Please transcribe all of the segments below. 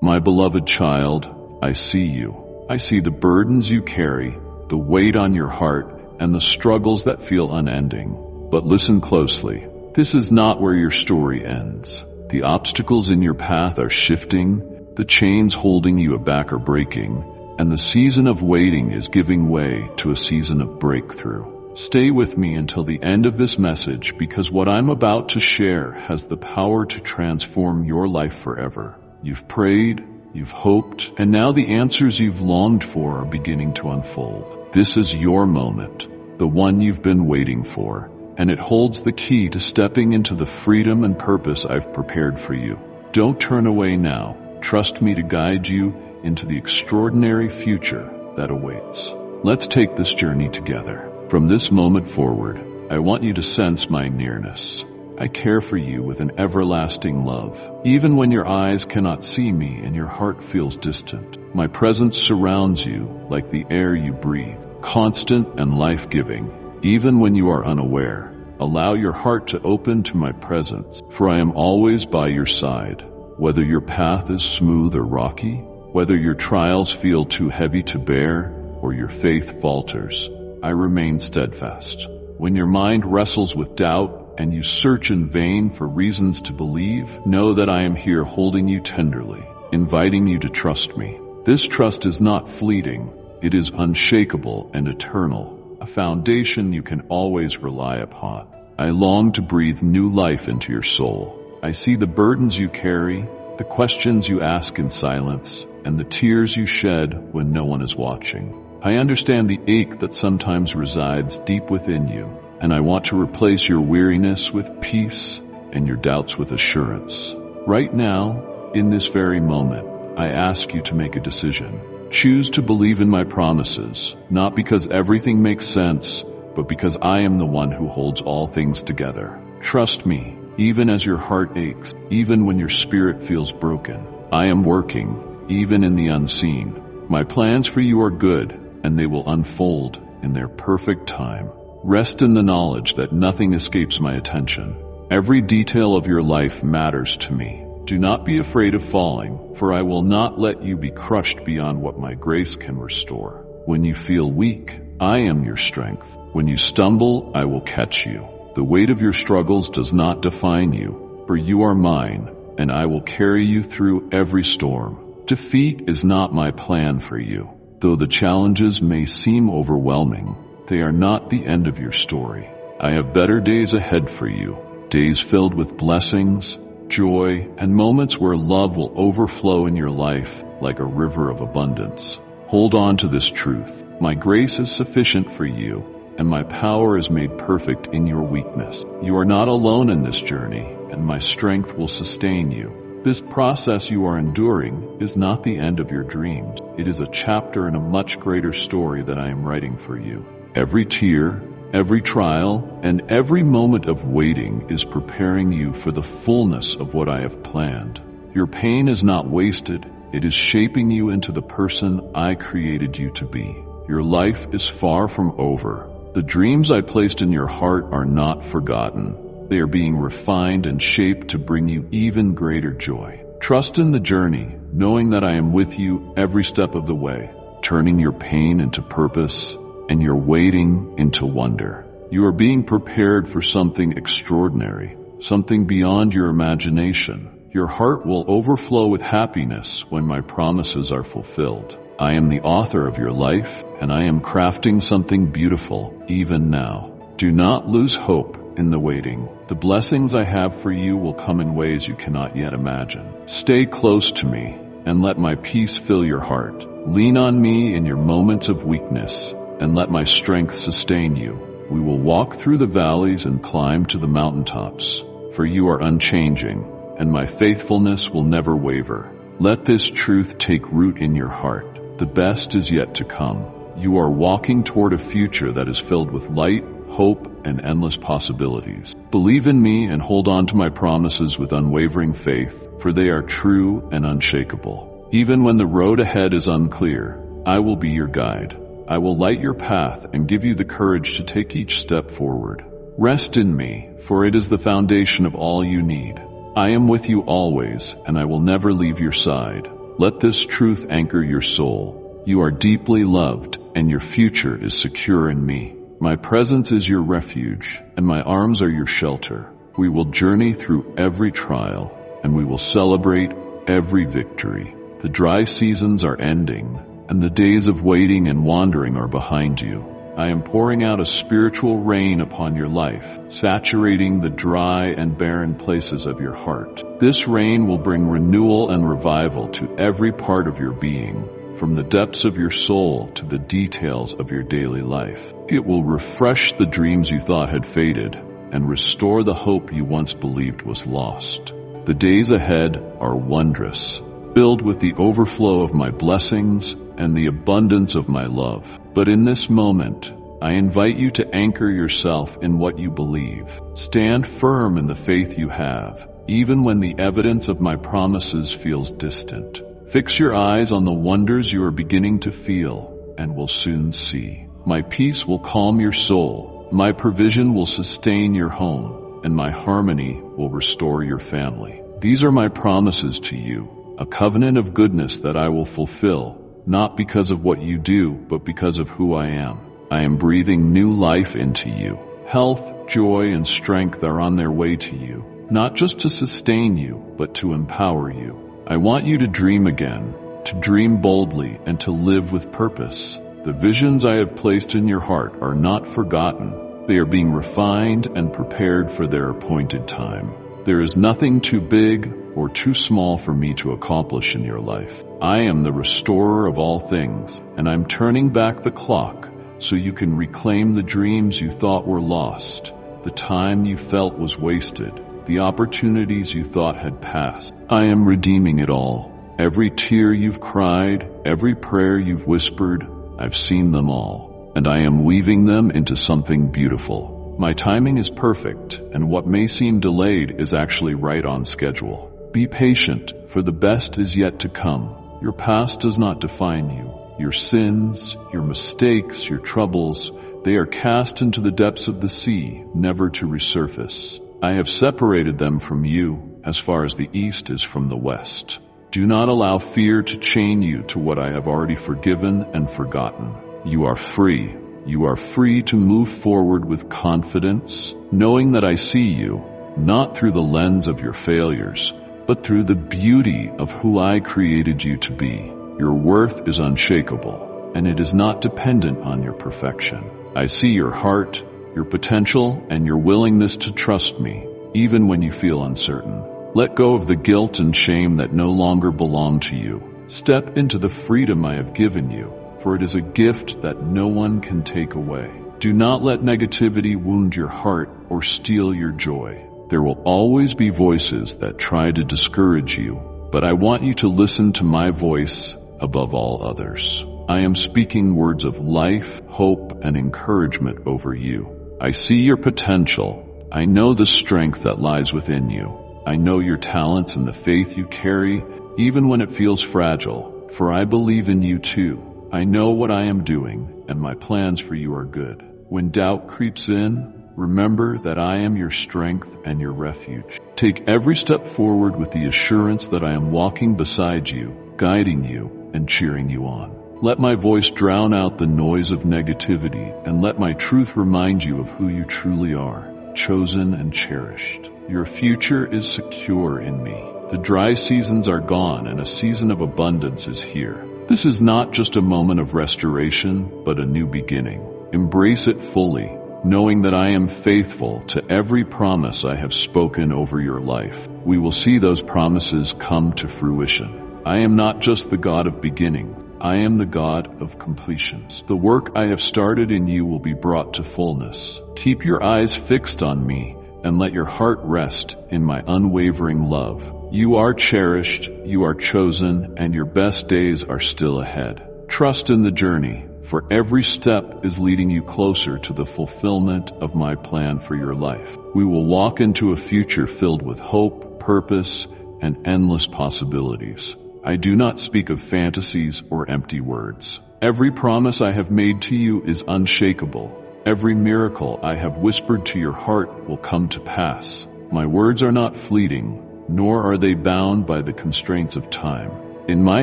My beloved child, I see you. I see the burdens you carry, the weight on your heart, and the struggles that feel unending. But listen closely. This is not where your story ends. The obstacles in your path are shifting, the chains holding you back are breaking, and the season of waiting is giving way to a season of breakthrough. Stay with me until the end of this message, because what I'm about to share has the power to transform your life forever. You've prayed, you've hoped, and now the answers you've longed for are beginning to unfold. This is your moment, the one you've been waiting for, and it holds the key to stepping into the freedom and purpose I've prepared for you. Don't turn away now. Trust me to guide you into the extraordinary future that awaits. Let's take this journey together. From this moment forward, I want you to sense my nearness. I care for you with an everlasting love. Even when your eyes cannot see me and your heart feels distant, my presence surrounds you like the air you breathe, constant and life-giving. Even when you are unaware, allow your heart to open to my presence, for I am always by your side. Whether your path is smooth or rocky, whether your trials feel too heavy to bear, or your faith falters, I remain steadfast. When your mind wrestles with doubt and you search in vain for reasons to believe, know that I am here holding you tenderly, inviting you to trust me. This trust is not fleeting, it is unshakable and eternal. A foundation you can always rely upon. I long to breathe new life into your soul. I see the burdens you carry, the questions you ask in silence, and the tears you shed when no one is watching. I understand the ache that sometimes resides deep within you, and I want to replace your weariness with peace and your doubts with assurance. Right now, in this very moment, I ask you to make a decision. Choose to believe in my promises, not because everything makes sense, but because I am the one who holds all things together. Trust me, even as your heart aches, even when your spirit feels broken. I am working, even in the unseen. My plans for you are good, and they will unfold in their perfect time. Rest in the knowledge that nothing escapes my attention. Every detail of your life matters to me. Do not be afraid of falling, for I will not let you be crushed beyond what my grace can restore. When you feel weak, I am your strength. When you stumble, I will catch you. The weight of your struggles does not define you, for you are mine, and I will carry you through every storm. Defeat is not my plan for you. Though the challenges may seem overwhelming, they are not the end of your story. I have better days ahead for you, days filled with blessings, joy, and moments where love will overflow in your life like a river of abundance. Hold on to this truth. My grace is sufficient for you, and my power is made perfect in your weakness. You are not alone in this journey, and my strength will sustain you. This process you are enduring is not the end of your dreams. It is a chapter in a much greater story that I am writing for you. Every tear, every trial, and every moment of waiting is preparing you for the fullness of what I have planned. Your pain is not wasted. It is shaping you into the person I created you to be. Your life is far from over. The dreams I placed in your heart are not forgotten. They are being refined and shaped to bring you even greater joy. Trust in the journey, knowing that I am with you every step of the way, turning your pain into purpose and your waiting into wonder. You are being prepared for something extraordinary, something beyond your imagination. Your heart will overflow with happiness when my promises are fulfilled. I am the author of your life, and I am crafting something beautiful even now. Do not lose hope in the waiting. The blessings I have for you will come in ways you cannot yet imagine. Stay close to me and let my peace fill your heart. Lean on me in your moments of weakness and let my strength sustain you. We will walk through the valleys and climb to the mountaintops, for you are unchanging, and my faithfulness will never waver. Let this truth take root in your heart. The best is yet to come. You are walking toward a future that is filled with light, hope, and endless possibilities. Believe in me and hold on to my promises with unwavering faith, for they are true and unshakable. Even when the road ahead is unclear, I will be your guide. I will light your path and give you the courage to take each step forward. Rest in me, for it is the foundation of all you need. I am with you always, and I will never leave your side. Let this truth anchor your soul. You are deeply loved, and your future is secure in me. My presence is your refuge, and my arms are your shelter. We will journey through every trial, and we will celebrate every victory. The dry seasons are ending, and the days of waiting and wandering are behind you. I am pouring out a spiritual rain upon your life, saturating the dry and barren places of your heart. This rain will bring renewal and revival to every part of your being, from the depths of your soul to the details of your daily life. It will refresh the dreams you thought had faded and restore the hope you once believed was lost. The days ahead are wondrous, filled with the overflow of my blessings and the abundance of my love. But in this moment, I invite you to anchor yourself in what you believe. Stand firm in the faith you have, even when the evidence of my promises feels distant. Fix your eyes on the wonders you are beginning to feel and will soon see. My peace will calm your soul, my provision will sustain your home, and my harmony will restore your family. These are my promises to you, a covenant of goodness that I will fulfill, not because of what you do, but because of who I am. I am breathing new life into you. Health, joy, and strength are on their way to you, not just to sustain you, but to empower you. I want you to dream again, to dream boldly, and to live with purpose. The visions I have placed in your heart are not forgotten. They are being refined and prepared for their appointed time. There is nothing too big or too small for me to accomplish in your life. I am the restorer of all things, and I'm turning back the clock so you can reclaim the dreams you thought were lost, the time you felt was wasted, the opportunities you thought had passed. I am redeeming it all. Every tear you've cried, every prayer you've whispered, I've seen them all, and I am weaving them into something beautiful. My timing is perfect, and what may seem delayed is actually right on schedule. Be patient, for the best is yet to come. Your past does not define you. Your sins, your mistakes, your troubles, they are cast into the depths of the sea, never to resurface. I have separated them from you as far as the east is from the west. Do not allow fear to chain you to what I have already forgiven and forgotten. You are free. You are free to move forward with confidence, knowing that I see you, not through the lens of your failures, but through the beauty of who I created you to be. Your worth is unshakable, and it is not dependent on your perfection. I see your heart, your potential, and your willingness to trust me, even when you feel uncertain. Let go of the guilt and shame that no longer belong to you. Step into the freedom I have given you, for it is a gift that no one can take away. Do not let negativity wound your heart or steal your joy. There will always be voices that try to discourage you, but I want you to listen to my voice above all others. I am speaking words of life, hope, and encouragement over you. I see your potential. I know the strength that lies within you. I know your talents and the faith you carry, even when it feels fragile, for I believe in you too. I know what I am doing, and my plans for you are good. When doubt creeps in, remember that I am your strength and your refuge. Take every step forward with the assurance that I am walking beside you, guiding you, and cheering you on. Let my voice drown out the noise of negativity, and let my truth remind you of who you truly are, chosen and cherished. Your future is secure in me. The dry seasons are gone, and a season of abundance is here. This is not just a moment of restoration, but a new beginning. Embrace it fully, knowing that I am faithful to every promise I have spoken over your life. We will see those promises come to fruition. I am not just the God of beginnings. I am the God of completions. The work I have started in you will be brought to fullness. Keep your eyes fixed on me, and let your heart rest in my unwavering love. You are cherished, you are chosen, and your best days are still ahead. Trust in the journey, for every step is leading you closer to the fulfillment of my plan for your life. We will walk into a future filled with hope, purpose, and endless possibilities. I do not speak of fantasies or empty words. Every promise I have made to you is unshakable. Every miracle I have whispered to your heart will come to pass. My words are not fleeting, nor are they bound by the constraints of time. In my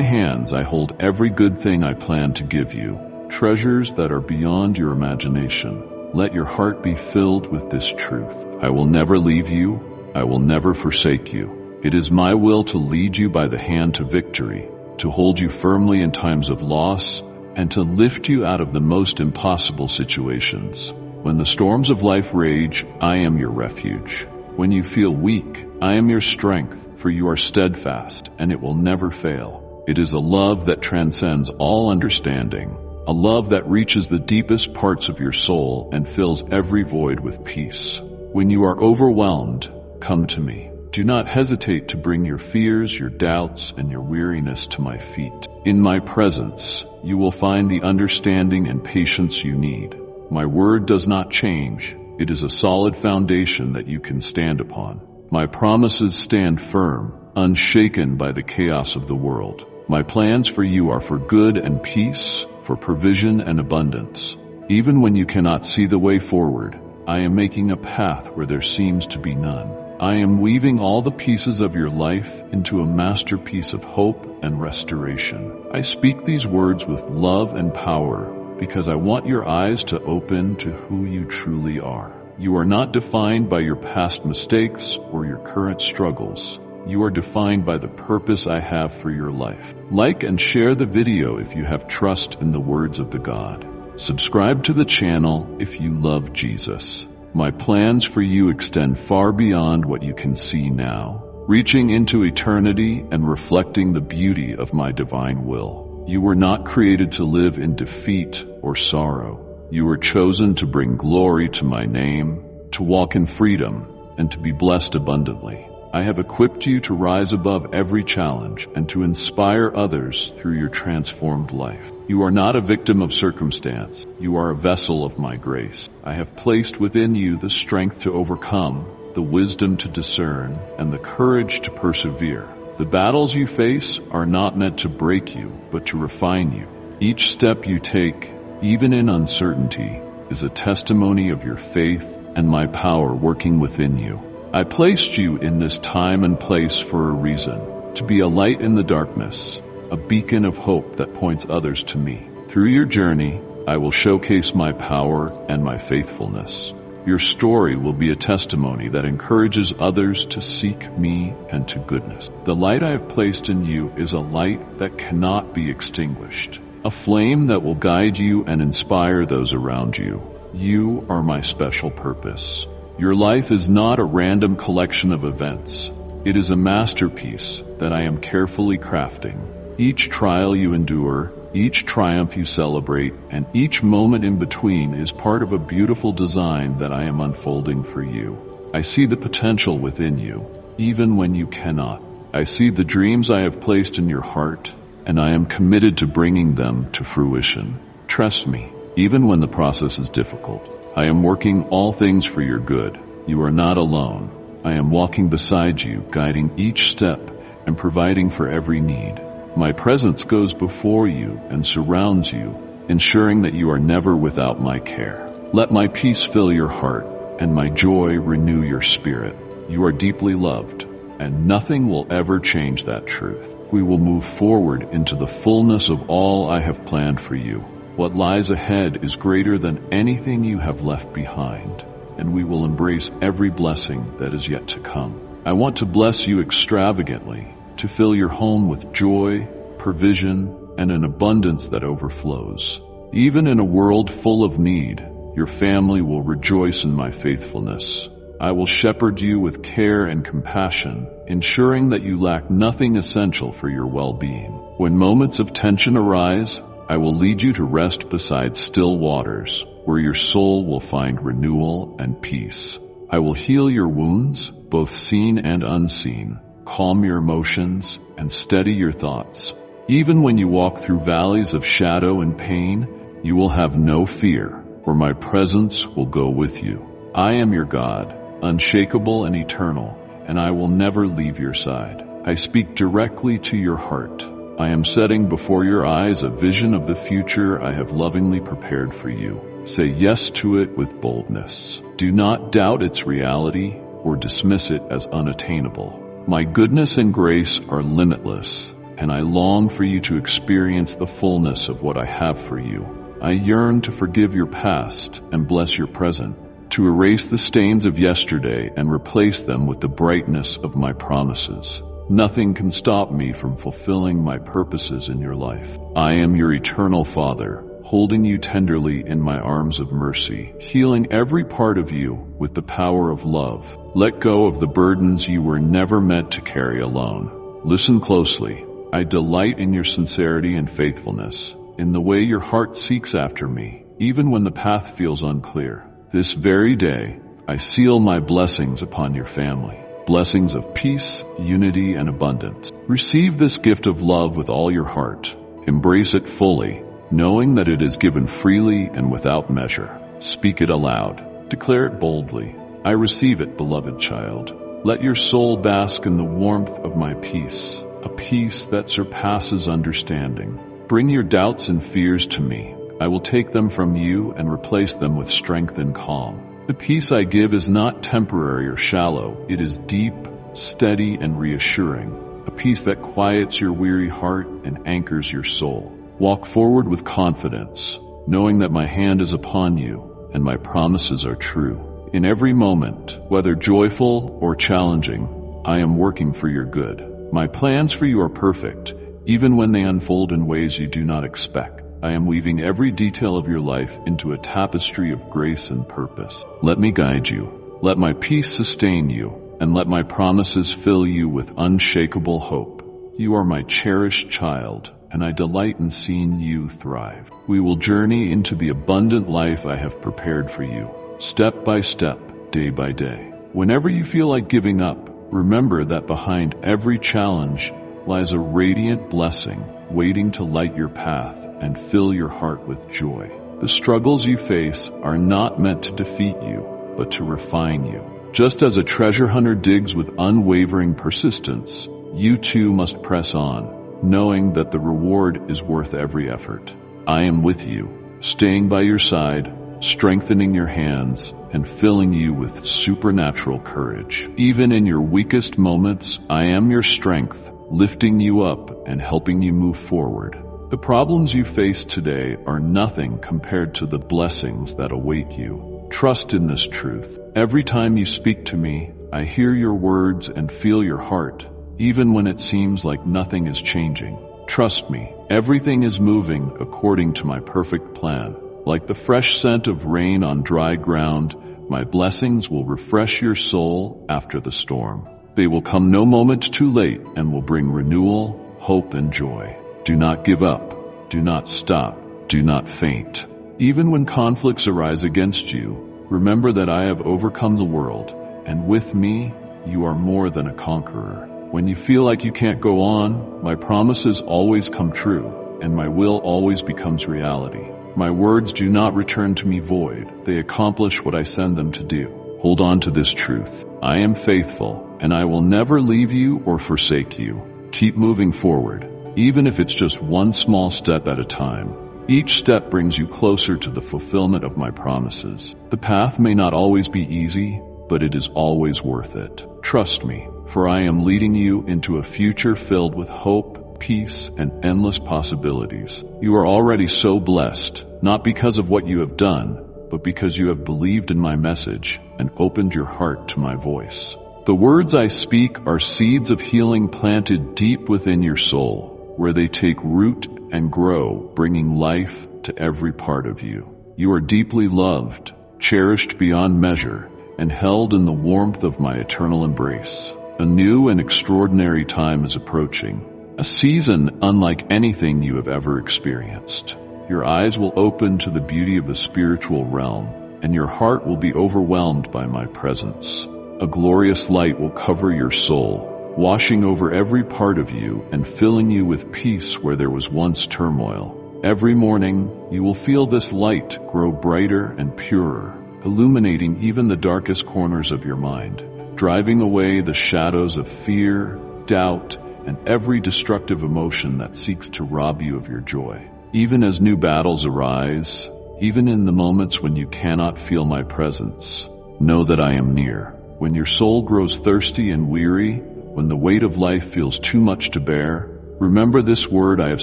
hands I hold every good thing I plan to give you, treasures that are beyond your imagination. Let your heart be filled with this truth. I will never leave you. I will never forsake you. It is my will to lead you by the hand to victory, to hold you firmly in times of loss, and to lift you out of the most impossible situations. When the storms of life rage, I am your refuge. When you feel weak, I am your strength, for you are steadfast, and it will never fail. It is a love that transcends all understanding, a love that reaches the deepest parts of your soul and fills every void with peace. When you are overwhelmed, come to me. Do not hesitate to bring your fears, your doubts, and your weariness to my feet. In my presence, you will find the understanding and patience you need. My word does not change. It is a solid foundation that you can stand upon. My promises stand firm, unshaken by the chaos of the world. My plans for you are for good and peace, for provision and abundance. Even when you cannot see the way forward, I am making a path where there seems to be none. I am weaving all the pieces of your life into a masterpiece of hope and restoration. I speak these words with love and power because I want your eyes to open to who you truly are. You are not defined by your past mistakes or your current struggles. You are defined by the purpose I have for your life. Like and share the video if you have trust in the words of the God. Subscribe to the channel if you love Jesus. My plans for you extend far beyond what you can see now, reaching into eternity and reflecting the beauty of my divine will. You were not created to live in defeat or sorrow. You were chosen to bring glory to my name, to walk in freedom, and to be blessed abundantly. I have equipped you to rise above every challenge and to inspire others through your transformed life. You are not a victim of circumstance. You are a vessel of my grace. I have placed within you the strength to overcome, the wisdom to discern, and the courage to persevere. The battles you face are not meant to break you, but to refine you. Each step you take, even in uncertainty, is a testimony of your faith and my power working within you. I placed you in this time and place for a reason, to be a light in the darkness, a beacon of hope that points others to me. Through your journey, I will showcase my power and my faithfulness. Your story will be a testimony that encourages others to seek me and to goodness. The light I have placed in you is a light that cannot be extinguished, a flame that will guide you and inspire those around you. You are my special purpose. Your life is not a random collection of events. It is a masterpiece that I am carefully crafting. Each trial you endure, each triumph you celebrate, and each moment in between is part of a beautiful design that I am unfolding for you. I see the potential within you, even when you cannot. I see the dreams I have placed in your heart, and I am committed to bringing them to fruition. Trust me, even when the process is difficult. I am working all things for your good. You are not alone. I am walking beside you, guiding each step and providing for every need. My presence goes before you and surrounds you, ensuring that you are never without my care. Let my peace fill your heart and my joy renew your spirit. You are deeply loved, and nothing will ever change that truth. We will move forward into the fullness of all I have planned for you. What lies ahead is greater than anything you have left behind, and we will embrace every blessing that is yet to come. I want to bless you extravagantly, to fill your home with joy, provision, and an abundance that overflows. Even in a world full of need, your family will rejoice in my faithfulness. I will shepherd you with care and compassion, ensuring that you lack nothing essential for your well-being. When moments of tension arise, I will lead you to rest beside still waters, where your soul will find renewal and peace. I will heal your wounds, both seen and unseen, calm your emotions, and steady your thoughts. Even when you walk through valleys of shadow and pain, you will have no fear, for my presence will go with you. I am your God, unshakable and eternal, and I will never leave your side. I speak directly to your heart. I am setting before your eyes a vision of the future I have lovingly prepared for you. Say yes to it with boldness. Do not doubt its reality or dismiss it as unattainable. My goodness and grace are limitless, and I long for you to experience the fullness of what I have for you. I yearn to forgive your past and bless your present, to erase the stains of yesterday and replace them with the brightness of my promises. Nothing can stop me from fulfilling my purposes in your life. I am your eternal Father, holding you tenderly in my arms of mercy, healing every part of you with the power of love. Let go of the burdens you were never meant to carry alone. Listen closely. I delight in your sincerity and faithfulness, in the way your heart seeks after me, even when the path feels unclear. This very day, I seal my blessings upon your family. Blessings of peace, unity, and abundance. Receive this gift of love with all your heart. Embrace it fully, knowing that it is given freely and without measure. Speak it aloud. Declare it boldly. I receive it, beloved child. Let your soul bask in the warmth of my peace, a peace that surpasses understanding. Bring your doubts and fears to me. I will take them from you and replace them with strength and calm. The peace I give is not temporary or shallow. It is deep, steady, and reassuring. A peace that quiets your weary heart and anchors your soul. Walk forward with confidence, knowing that my hand is upon you and my promises are true. In every moment, whether joyful or challenging, I am working for your good. My plans for you are perfect, even when they unfold in ways you do not expect. I am weaving every detail of your life into a tapestry of grace and purpose. Let me guide you. Let my peace sustain you, and let my promises fill you with unshakable hope. You are my cherished child, and I delight in seeing you thrive. We will journey into the abundant life I have prepared for you, step by step, day by day. Whenever you feel like giving up, remember that behind every challenge lies a radiant blessing waiting to light your path and fill your heart with joy. The struggles you face are not meant to defeat you, but to refine you. Just as a treasure hunter digs with unwavering persistence, you too must press on, knowing that the reward is worth every effort. I am with you, staying by your side, strengthening your hands, and filling you with supernatural courage. Even in your weakest moments, I am your strength, lifting you up and helping you move forward. The problems you face today are nothing compared to the blessings that await you. Trust in this truth. Every time you speak to me, I hear your words and feel your heart, even when it seems like nothing is changing. Trust me, everything is moving according to my perfect plan. Like the fresh scent of rain on dry ground, my blessings will refresh your soul after the storm. They will come no moment too late and will bring renewal, hope, and joy. Do not give up. Do not stop. Do not faint. Even when conflicts arise against you, remember that I have overcome the world, and with me, you are more than a conqueror. When you feel like you can't go on, my promises always come true, and my will always becomes reality. My words do not return to me void. They accomplish what I send them to do. Hold on to this truth. I am faithful, and I will never leave you or forsake you. Keep moving forward, even if it's just one small step at a time. Each step brings you closer to the fulfillment of my promises. The path may not always be easy, but it is always worth it. Trust me, for I am leading you into a future filled with hope, peace, and endless possibilities. You are already so blessed, not because of what you have done, but because you have believed in my message and opened your heart to my voice. The words I speak are seeds of healing planted deep within your soul, where they take root and grow, bringing life to every part of you. You are deeply loved, cherished beyond measure, and held in the warmth of my eternal embrace. A new and extraordinary time is approaching, a season unlike anything you have ever experienced. Your eyes will open to the beauty of the spiritual realm, and your heart will be overwhelmed by my presence. A glorious light will cover your soul, washing over every part of you and filling you with peace where there was once turmoil. Every morning, you will feel this light grow brighter and purer, illuminating even the darkest corners of your mind, driving away the shadows of fear, doubt, and every destructive emotion that seeks to rob you of your joy. Even as new battles arise, even in the moments when you cannot feel my presence, know that I am near. When your soul grows thirsty and weary, when the weight of life feels too much to bear, Remember this word I have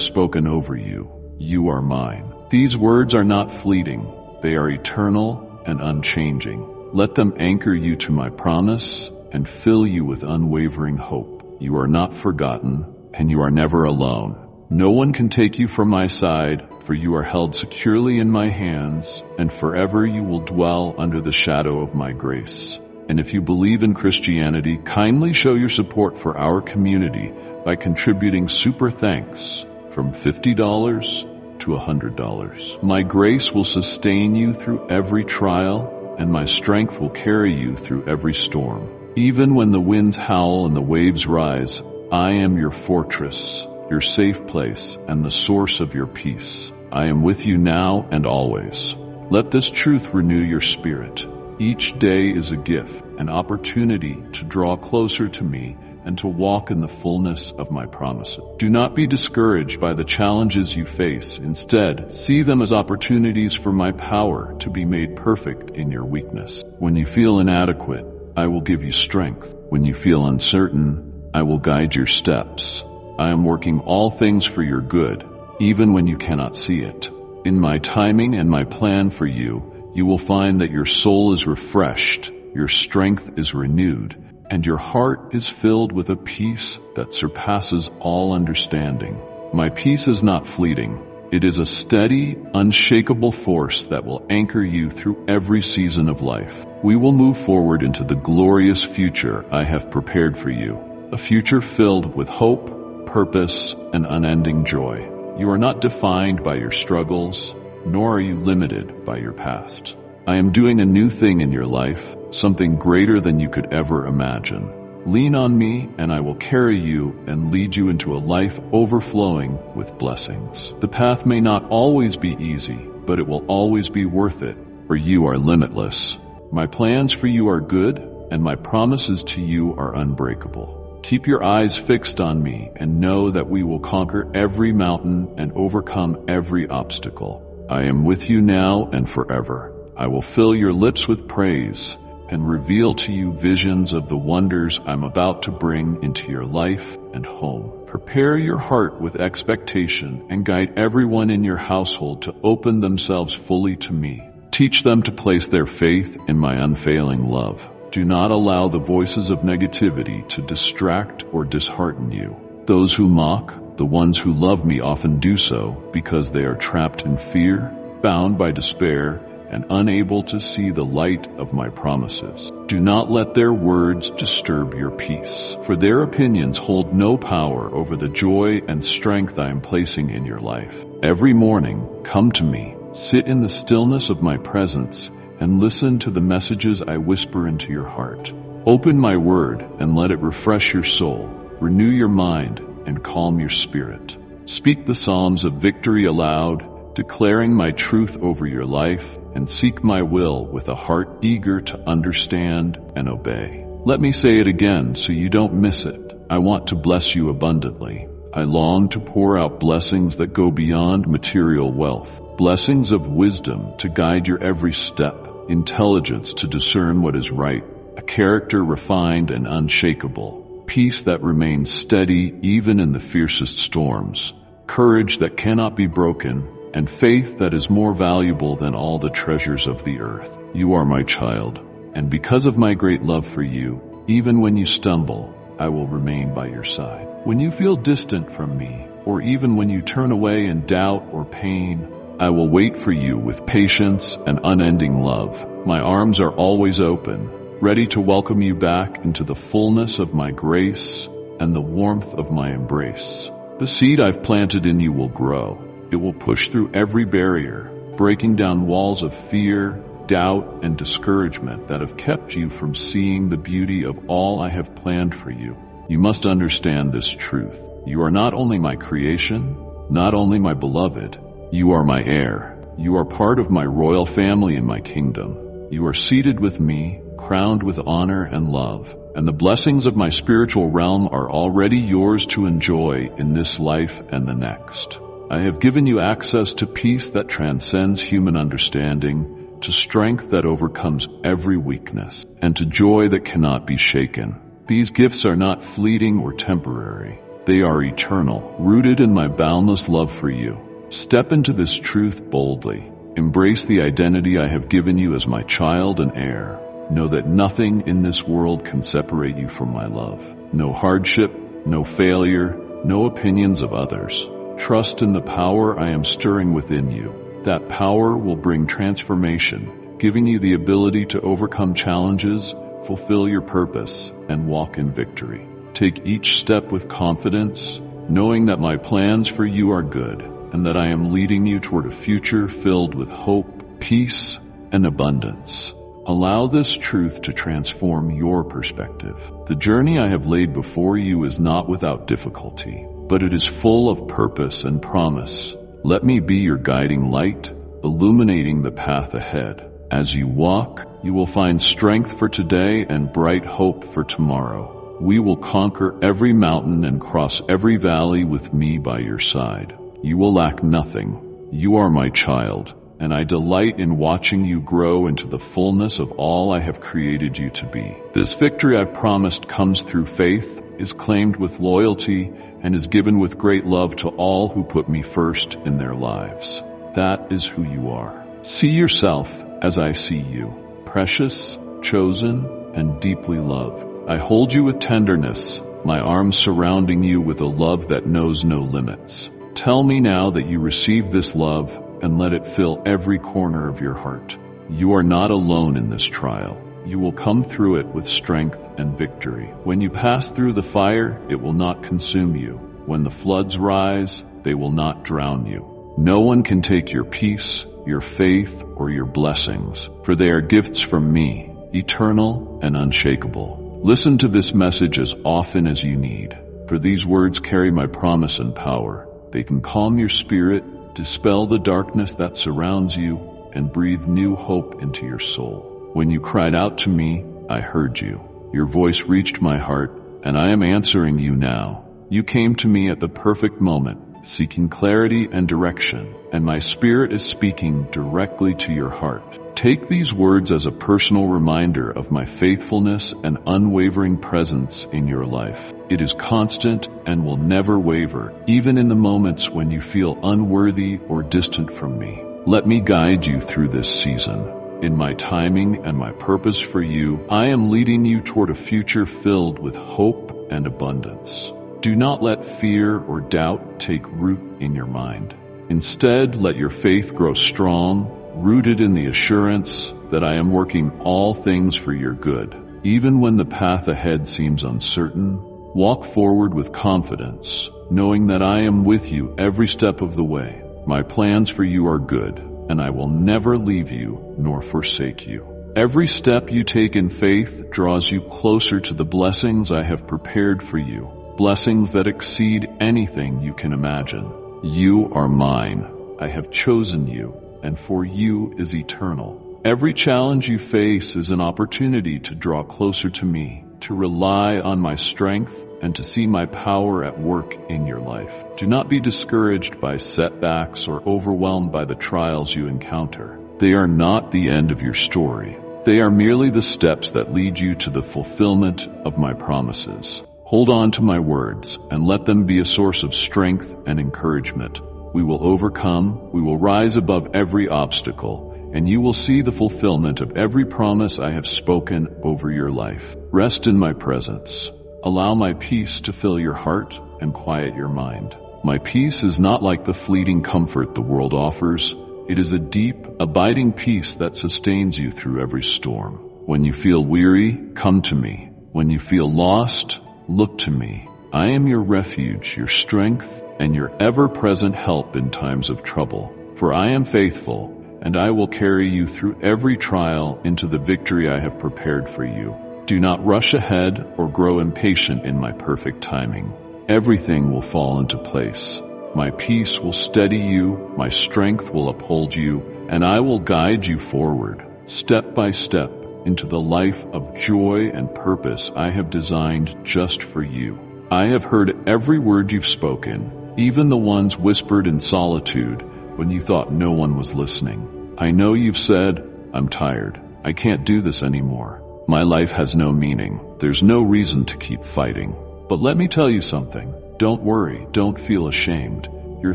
spoken over you. You are mine. These words are not fleeting. They are eternal and unchanging. Let them anchor you to my promise and fill you with unwavering hope. You are not forgotten, and you are never alone. No one can take you from my side, for you are held securely in my hands, and forever you will dwell under the shadow of my grace. And if you believe in Christianity, kindly show your support for our community by contributing super thanks from $50 to $100. My grace will sustain you through every trial, and my strength will carry you through every storm. Even when the winds howl and the waves rise, I am your fortress, your safe place, and the source of your peace. I am with you now and always. Let this truth renew your spirit. Each day is a gift, an opportunity to draw closer to me and to walk in the fullness of my promises. Do not be discouraged by the challenges you face. Instead, see them as opportunities for my power to be made perfect in your weakness. When you feel inadequate, I will give you strength. When you feel uncertain, I will guide your steps. I am working all things for your good, even when you cannot see it. In my timing and my plan for you, you will find that your soul is refreshed, your strength is renewed, and your heart is filled with a peace that surpasses all understanding. My peace is not fleeting. It is a steady, unshakable force that will anchor you through every season of life. We will move forward into the glorious future I have prepared for you, a future filled with hope, purpose, and unending joy. You are not defined by your struggles, nor are you limited by your past. I am doing a new thing in your life, something greater than you could ever imagine. Lean on me, and I will carry you and lead you into a life overflowing with blessings. The path may not always be easy, but it will always be worth it, for you are limitless. My plans for you are good, and my promises to you are unbreakable. Keep your eyes fixed on me and know that we will conquer every mountain and overcome every obstacle. I am with you now and forever. I will fill your lips with praise and reveal to you visions of the wonders I'm about to bring into your life and home. Prepare your heart with expectation and guide everyone in your household to open themselves fully to me. Teach them to place their faith in my unfailing love. Do not allow the voices of negativity to distract or dishearten you. Those who mock, the ones who love me often do so because they are trapped in fear, bound by despair, and unable to see the light of my promises. Do not let their words disturb your peace, for their opinions hold no power over the joy and strength I am placing in your life. Every morning, come to me, sit in the stillness of my presence, and listen to the messages I whisper into your heart. Open my word and let it refresh your soul, renew your mind, and calm your spirit. Speak the psalms of victory aloud, declaring my truth over your life, and seek my will with a heart eager to understand and obey. Let me say it again so you don't miss it. I want to bless you abundantly. I long to pour out blessings that go beyond material wealth, blessings of wisdom to guide your every step, intelligence to discern what is right, a character refined and unshakable, peace that remains steady even in the fiercest storms, courage that cannot be broken, and faith that is more valuable than all the treasures of the earth. You are my child, and because of my great love for you, even when you stumble, I will remain by your side. When you feel distant from me, or even when you turn away in doubt or pain, I will wait for you with patience and unending love. My arms are always open, ready to welcome you back into the fullness of my grace and the warmth of my embrace. The seed I've planted in you will grow. It will push through every barrier, breaking down walls of fear, doubt, and discouragement that have kept you from seeing the beauty of all I have planned for you. You must understand this truth. You are not only my creation, not only my beloved, you are my heir. You are part of my royal family in my kingdom. You are seated with me, crowned with honor and love, and the blessings of my spiritual realm are already yours to enjoy in this life and the next. I have given you access to peace that transcends human understanding, to strength that overcomes every weakness, and to joy that cannot be shaken. These gifts are not fleeting or temporary. They are eternal, rooted in my boundless love for you. Step into this truth boldly. Embrace the identity I have given you as my child and heir. Know that nothing in this world can separate you from my love. No hardship, no failure, no opinions of others. Trust in the power I am stirring within you. That power will bring transformation, giving you the ability to overcome challenges, fulfill your purpose, and walk in victory. Take each step with confidence, knowing that my plans for you are good, and that I am leading you toward a future filled with hope, peace, and abundance. Allow this truth to transform your perspective. The journey I have laid before you is not without difficulty, but it is full of purpose and promise. Let me be your guiding light, illuminating the path ahead. As you walk, you will find strength for today and bright hope for tomorrow. We will conquer every mountain and cross every valley with me by your side. You will lack nothing. You are my child, and I delight in watching you grow into the fullness of all I have created you to be. This victory I've promised comes through faith, is claimed with loyalty, and is given with great love to all who put me first in their lives. That is who you are. See yourself as I see you, precious, chosen, and deeply loved. I hold you with tenderness, my arms surrounding you with a love that knows no limits. Tell me now that you receive this love and let it fill every corner of your heart. You are not alone in this trial. You will come through it with strength and victory. When you pass through the fire, it will not consume you. When the floods rise, they will not drown you. No one can take your peace, your faith, or your blessings, for they are gifts from me, eternal and unshakable. Listen to this message as often as you need, for these words carry my promise and power. They can calm your spirit, dispel the darkness that surrounds you, and breathe new hope into your soul. When you cried out to me, I heard you. Your voice reached my heart, and I am answering you now. You came to me at the perfect moment, seeking clarity and direction, and my spirit is speaking directly to your heart. Take these words as a personal reminder of my faithfulness and unwavering presence in your life. It is constant and will never waver, even in the moments when you feel unworthy or distant from me. Let me guide you through this season. In my timing and my purpose for you, I am leading you toward a future filled with hope and abundance. Do not let fear or doubt take root in your mind. Instead, let your faith grow strong, rooted in the assurance that I am working all things for your good. Even when the path ahead seems uncertain, walk forward with confidence, knowing that I am with you every step of the way. My plans for you are good, and I will never leave you nor forsake you. Every step you take in faith draws you closer to the blessings I have prepared for you, blessings that exceed anything you can imagine. You are mine. I have chosen you, and for you is eternal. Every challenge you face is an opportunity to draw closer to me, to rely on my strength, and to see my power at work in your life. Do not be discouraged by setbacks or overwhelmed by the trials you encounter. They are not the end of your story. They are merely the steps that lead you to the fulfillment of my promises. Hold on to my words and let them be a source of strength and encouragement. We will overcome, we will rise above every obstacle, and you will see the fulfillment of every promise I have spoken over your life. Rest in my presence. Allow my peace to fill your heart and quiet your mind. My peace is not like the fleeting comfort the world offers. It is a deep, abiding peace that sustains you through every storm. When you feel weary, come to me. When you feel lost, look to me. I am your refuge, your strength, and your ever-present help in times of trouble. For I am faithful, and I will carry you through every trial into the victory I have prepared for you. Do not rush ahead or grow impatient in my perfect timing. Everything will fall into place. My peace will steady you, my strength will uphold you, and I will guide you forward, step by step, into the life of joy and purpose I have designed just for you. I have heard every word you've spoken, even the ones whispered in solitude when you thought no one was listening. I know you've said, I'm tired. I can't do this anymore. My life has no meaning. There's no reason to keep fighting. But let me tell you something. Don't worry, don't feel ashamed. Your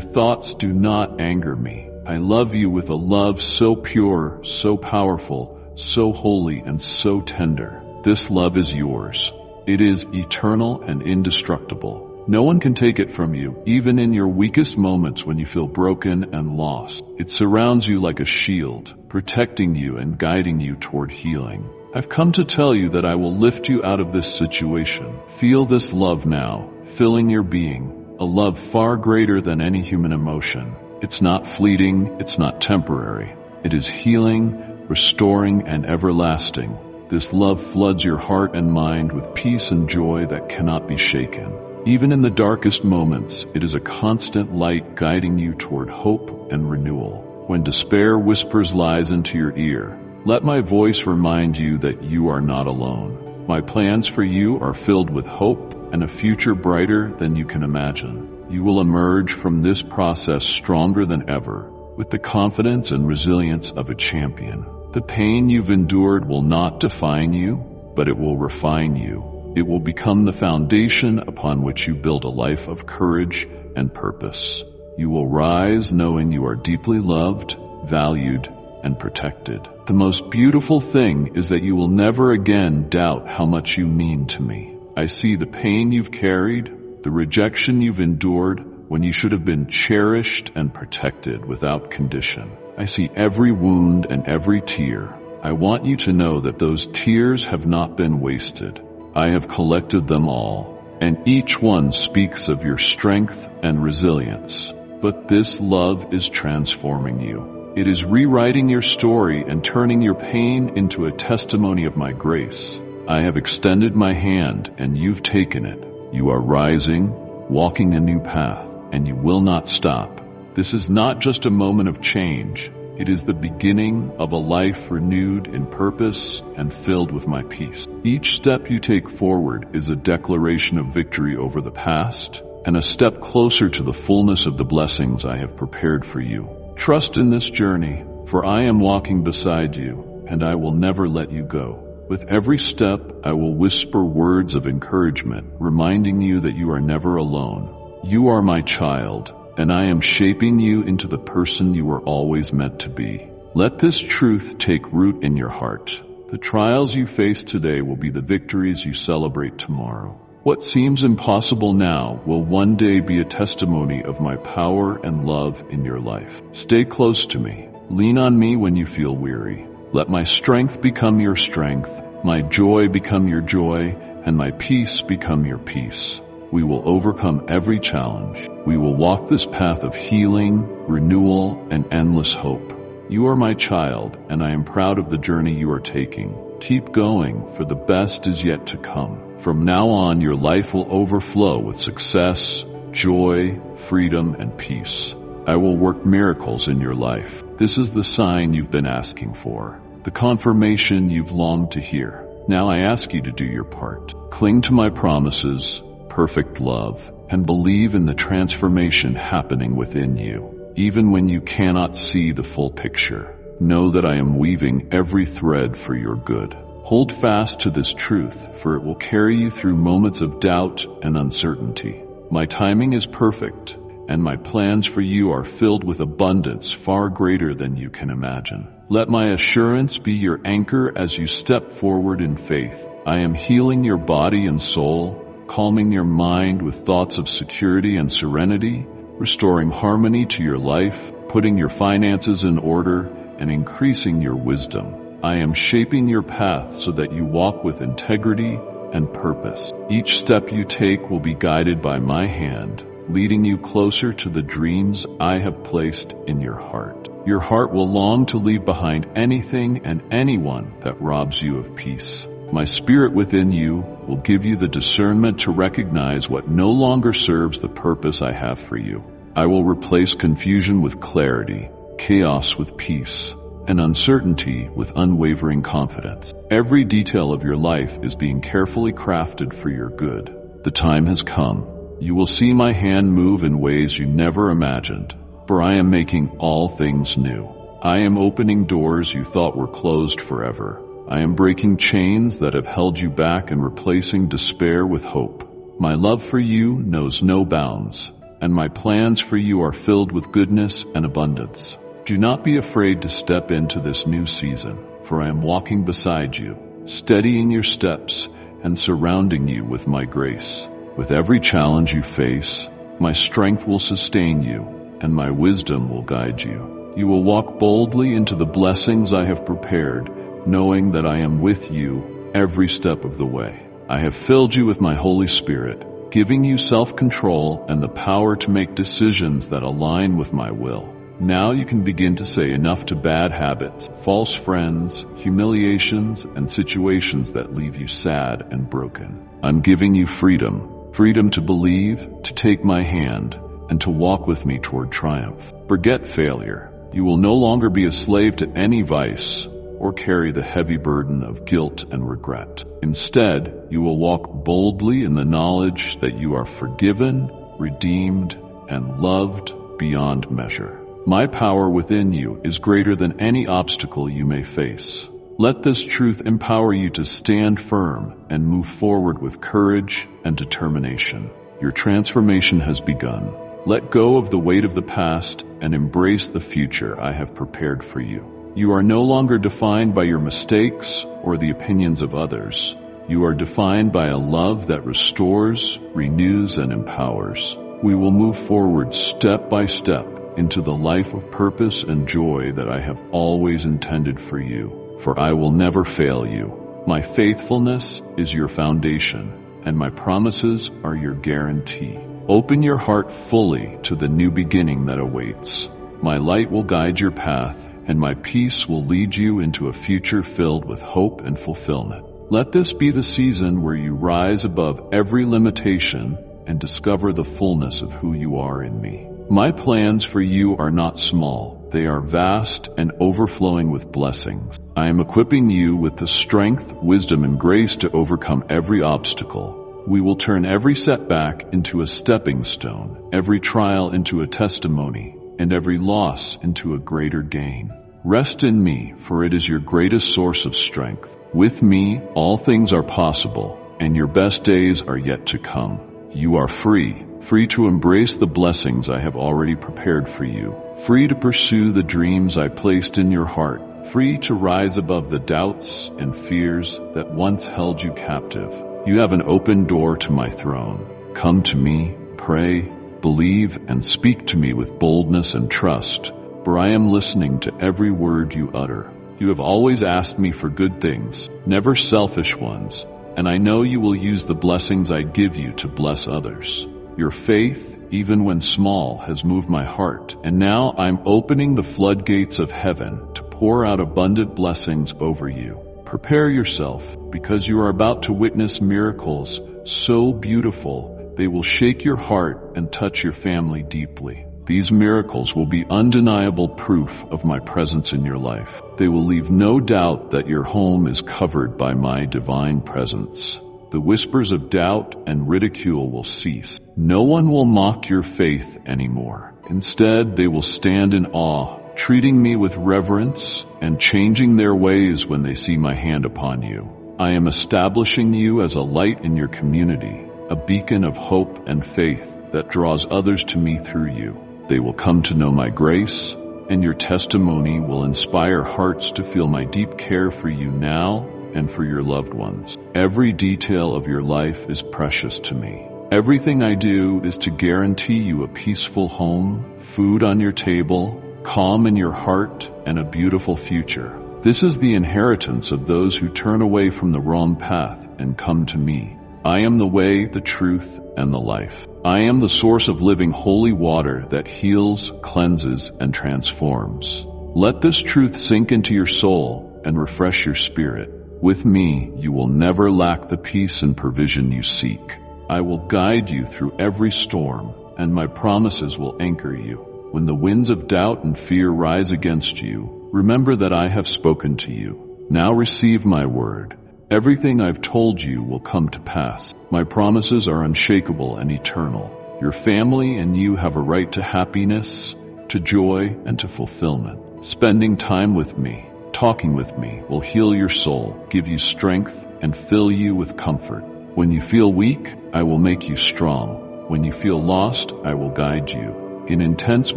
thoughts do not anger me. I love you with a love so pure, so powerful, so holy, and so tender. This love is yours. It is eternal and indestructible. No one can take it from you, even in your weakest moments when you feel broken and lost. It surrounds you like a shield, protecting you and guiding you toward healing. I've come to tell you that I will lift you out of this situation. Feel this love now, filling your being, a love far greater than any human emotion. It's not fleeting, it's not temporary. It is healing, restoring, and everlasting. This love floods your heart and mind with peace and joy that cannot be shaken. Even in the darkest moments, it is a constant light guiding you toward hope and renewal. When despair whispers lies into your ear, let my voice remind you that you are not alone. My plans for you are filled with hope and a future brighter than you can imagine. You will emerge from this process stronger than ever, with the confidence and resilience of a champion. The pain you've endured will not define you, but it will refine you. It will become the foundation upon which you build a life of courage and purpose. You will rise knowing you are deeply loved, valued, and protected. The most beautiful thing is that you will never again doubt how much you mean to me. I see the pain you've carried, the rejection you've endured when you should have been cherished and protected without condition. I see every wound and every tear. I want you to know that those tears have not been wasted. I have collected them all, and each one speaks of your strength and resilience. But this love is transforming you. It is rewriting your story and turning your pain into a testimony of my grace. I have extended my hand, and you've taken it. You are rising, walking a new path, and you will not stop. This is not just a moment of change. It is the beginning of a life renewed in purpose and filled with my peace. Each step you take forward is a declaration of victory over the past and a step closer to the fullness of the blessings I have prepared for you. Trust in this journey, for I am walking beside you, and I will never let you go. With every step, I will whisper words of encouragement, reminding you that you are never alone. You are my child, and I am shaping you into the person you were always meant to be. Let this truth take root in your heart. The trials you face today will be the victories you celebrate tomorrow. What seems impossible now will one day be a testimony of my power and love in your life. Stay close to me. Lean on me when you feel weary. Let my strength become your strength, my joy become your joy, and my peace become your peace. We will overcome every challenge. We will walk this path of healing, renewal, and endless hope. You are my child, and I am proud of the journey you are taking. Keep going, for the best is yet to come. From now on, your life will overflow with success, joy, freedom, and peace. I will work miracles in your life. This is the sign you've been asking for, the confirmation you've longed to hear. Now I ask you to do your part. Cling to my promises, perfect love, and believe in the transformation happening within you. Even when you cannot see the full picture, know that I am weaving every thread for your good. Hold fast to this truth, for it will carry you through moments of doubt and uncertainty. My timing is perfect, and my plans for you are filled with abundance far greater than you can imagine. Let my assurance be your anchor as you step forward in faith. I am healing your body and soul, calming your mind with thoughts of security and serenity, restoring harmony to your life, putting your finances in order, and increasing your wisdom. I am shaping your path so that you walk with integrity and purpose. Each step you take will be guided by my hand, leading you closer to the dreams I have placed in your heart. Your heart will long to leave behind anything and anyone that robs you of peace. My spirit within you will give you the discernment to recognize what no longer serves the purpose I have for you. I will replace confusion with clarity, chaos with peace, and uncertainty with unwavering confidence. Every detail of your life is being carefully crafted for your good. The time has come. You will see my hand move in ways you never imagined, for I am making all things new. I am opening doors you thought were closed forever. I am breaking chains that have held you back and replacing despair with hope. My love for you knows no bounds, and my plans for you are filled with goodness and abundance. Do not be afraid to step into this new season, for I am walking beside you, steadying your steps and surrounding you with my grace. With every challenge you face, my strength will sustain you, and my wisdom will guide you. You will walk boldly into the blessings I have prepared, knowing that I am with you every step of the way. I have filled you with my Holy Spirit, giving you self-control and the power to make decisions that align with my will. Now you can begin to say enough to bad habits, false friends, humiliations, and situations that leave you sad and broken. I'm giving you freedom. Freedom to believe, to take my hand, and to walk with me toward triumph. Forget failure. You will no longer be a slave to any vice or carry the heavy burden of guilt and regret. Instead, you will walk boldly in the knowledge that you are forgiven, redeemed, and loved beyond measure. My power within you is greater than any obstacle you may face. Let this truth empower you to stand firm and move forward with courage and determination. Your transformation has begun. Let go of the weight of the past and embrace the future I have prepared for you. You are no longer defined by your mistakes or the opinions of others. You are defined by a love that restores, renews, and empowers. We will move forward step by step into the life of purpose and joy that I have always intended for you. For I will never fail you. My faithfulness is your foundation, and my promises are your guarantee. Open your heart fully to the new beginning that awaits. My light will guide your path, and my peace will lead you into a future filled with hope and fulfillment. Let this be the season where you rise above every limitation and discover the fullness of who you are in me. My plans for you are not small. They are vast and overflowing with blessings. I am equipping you with the strength, wisdom, and grace to overcome every obstacle. We will turn every setback into a stepping stone, every trial into a testimony, and every loss into a greater gain. Rest in me, for it is your greatest source of strength. With me, all things are possible, and your best days are yet to come. You are free to embrace the blessings I have already prepared for you, free to pursue the dreams I placed in your heart, free to rise above the doubts and fears that once held you captive. You have an open door to my throne. Come to me, pray, believe, and speak to me with boldness and trust, for I am listening to every word you utter. You have always asked me for good things, never selfish ones, and I know you will use the blessings I give you to bless others. Your faith, even when small, has moved my heart, and now I'm opening the floodgates of heaven to pour out abundant blessings over you. Prepare yourself, because you are about to witness miracles so beautiful they will shake your heart and touch your family deeply. These miracles will be undeniable proof of my presence in your life. They will leave no doubt that your home is covered by my divine presence. The whispers of doubt and ridicule will cease. No one will mock your faith anymore. Instead, they will stand in awe, treating me with reverence and changing their ways when they see my hand upon you. I am establishing you as a light in your community, a beacon of hope and faith that draws others to me through you. They will come to know my grace, and your testimony will inspire hearts to feel my deep care for you now and for your loved ones. Every detail of your life is precious to me. Everything I do is to guarantee you a peaceful home, food on your table, calm in your heart, and a beautiful future. This is the inheritance of those who turn away from the wrong path and come to me. I am the way, the truth, and the life. I am the source of living holy water that heals, cleanses, and transforms. Let this truth sink into your soul and refresh your spirit. With me, you will never lack the peace and provision you seek. I will guide you through every storm, and my promises will anchor you. When the winds of doubt and fear rise against you, remember that I have spoken to you. Now receive my word. Everything I've told you will come to pass. My promises are unshakable and eternal. Your family and you have a right to happiness, to joy, and to fulfillment. Spending time with me, talking with me, will heal your soul, give you strength, and fill you with comfort. When you feel weak, I will make you strong. When you feel lost, I will guide you. In intense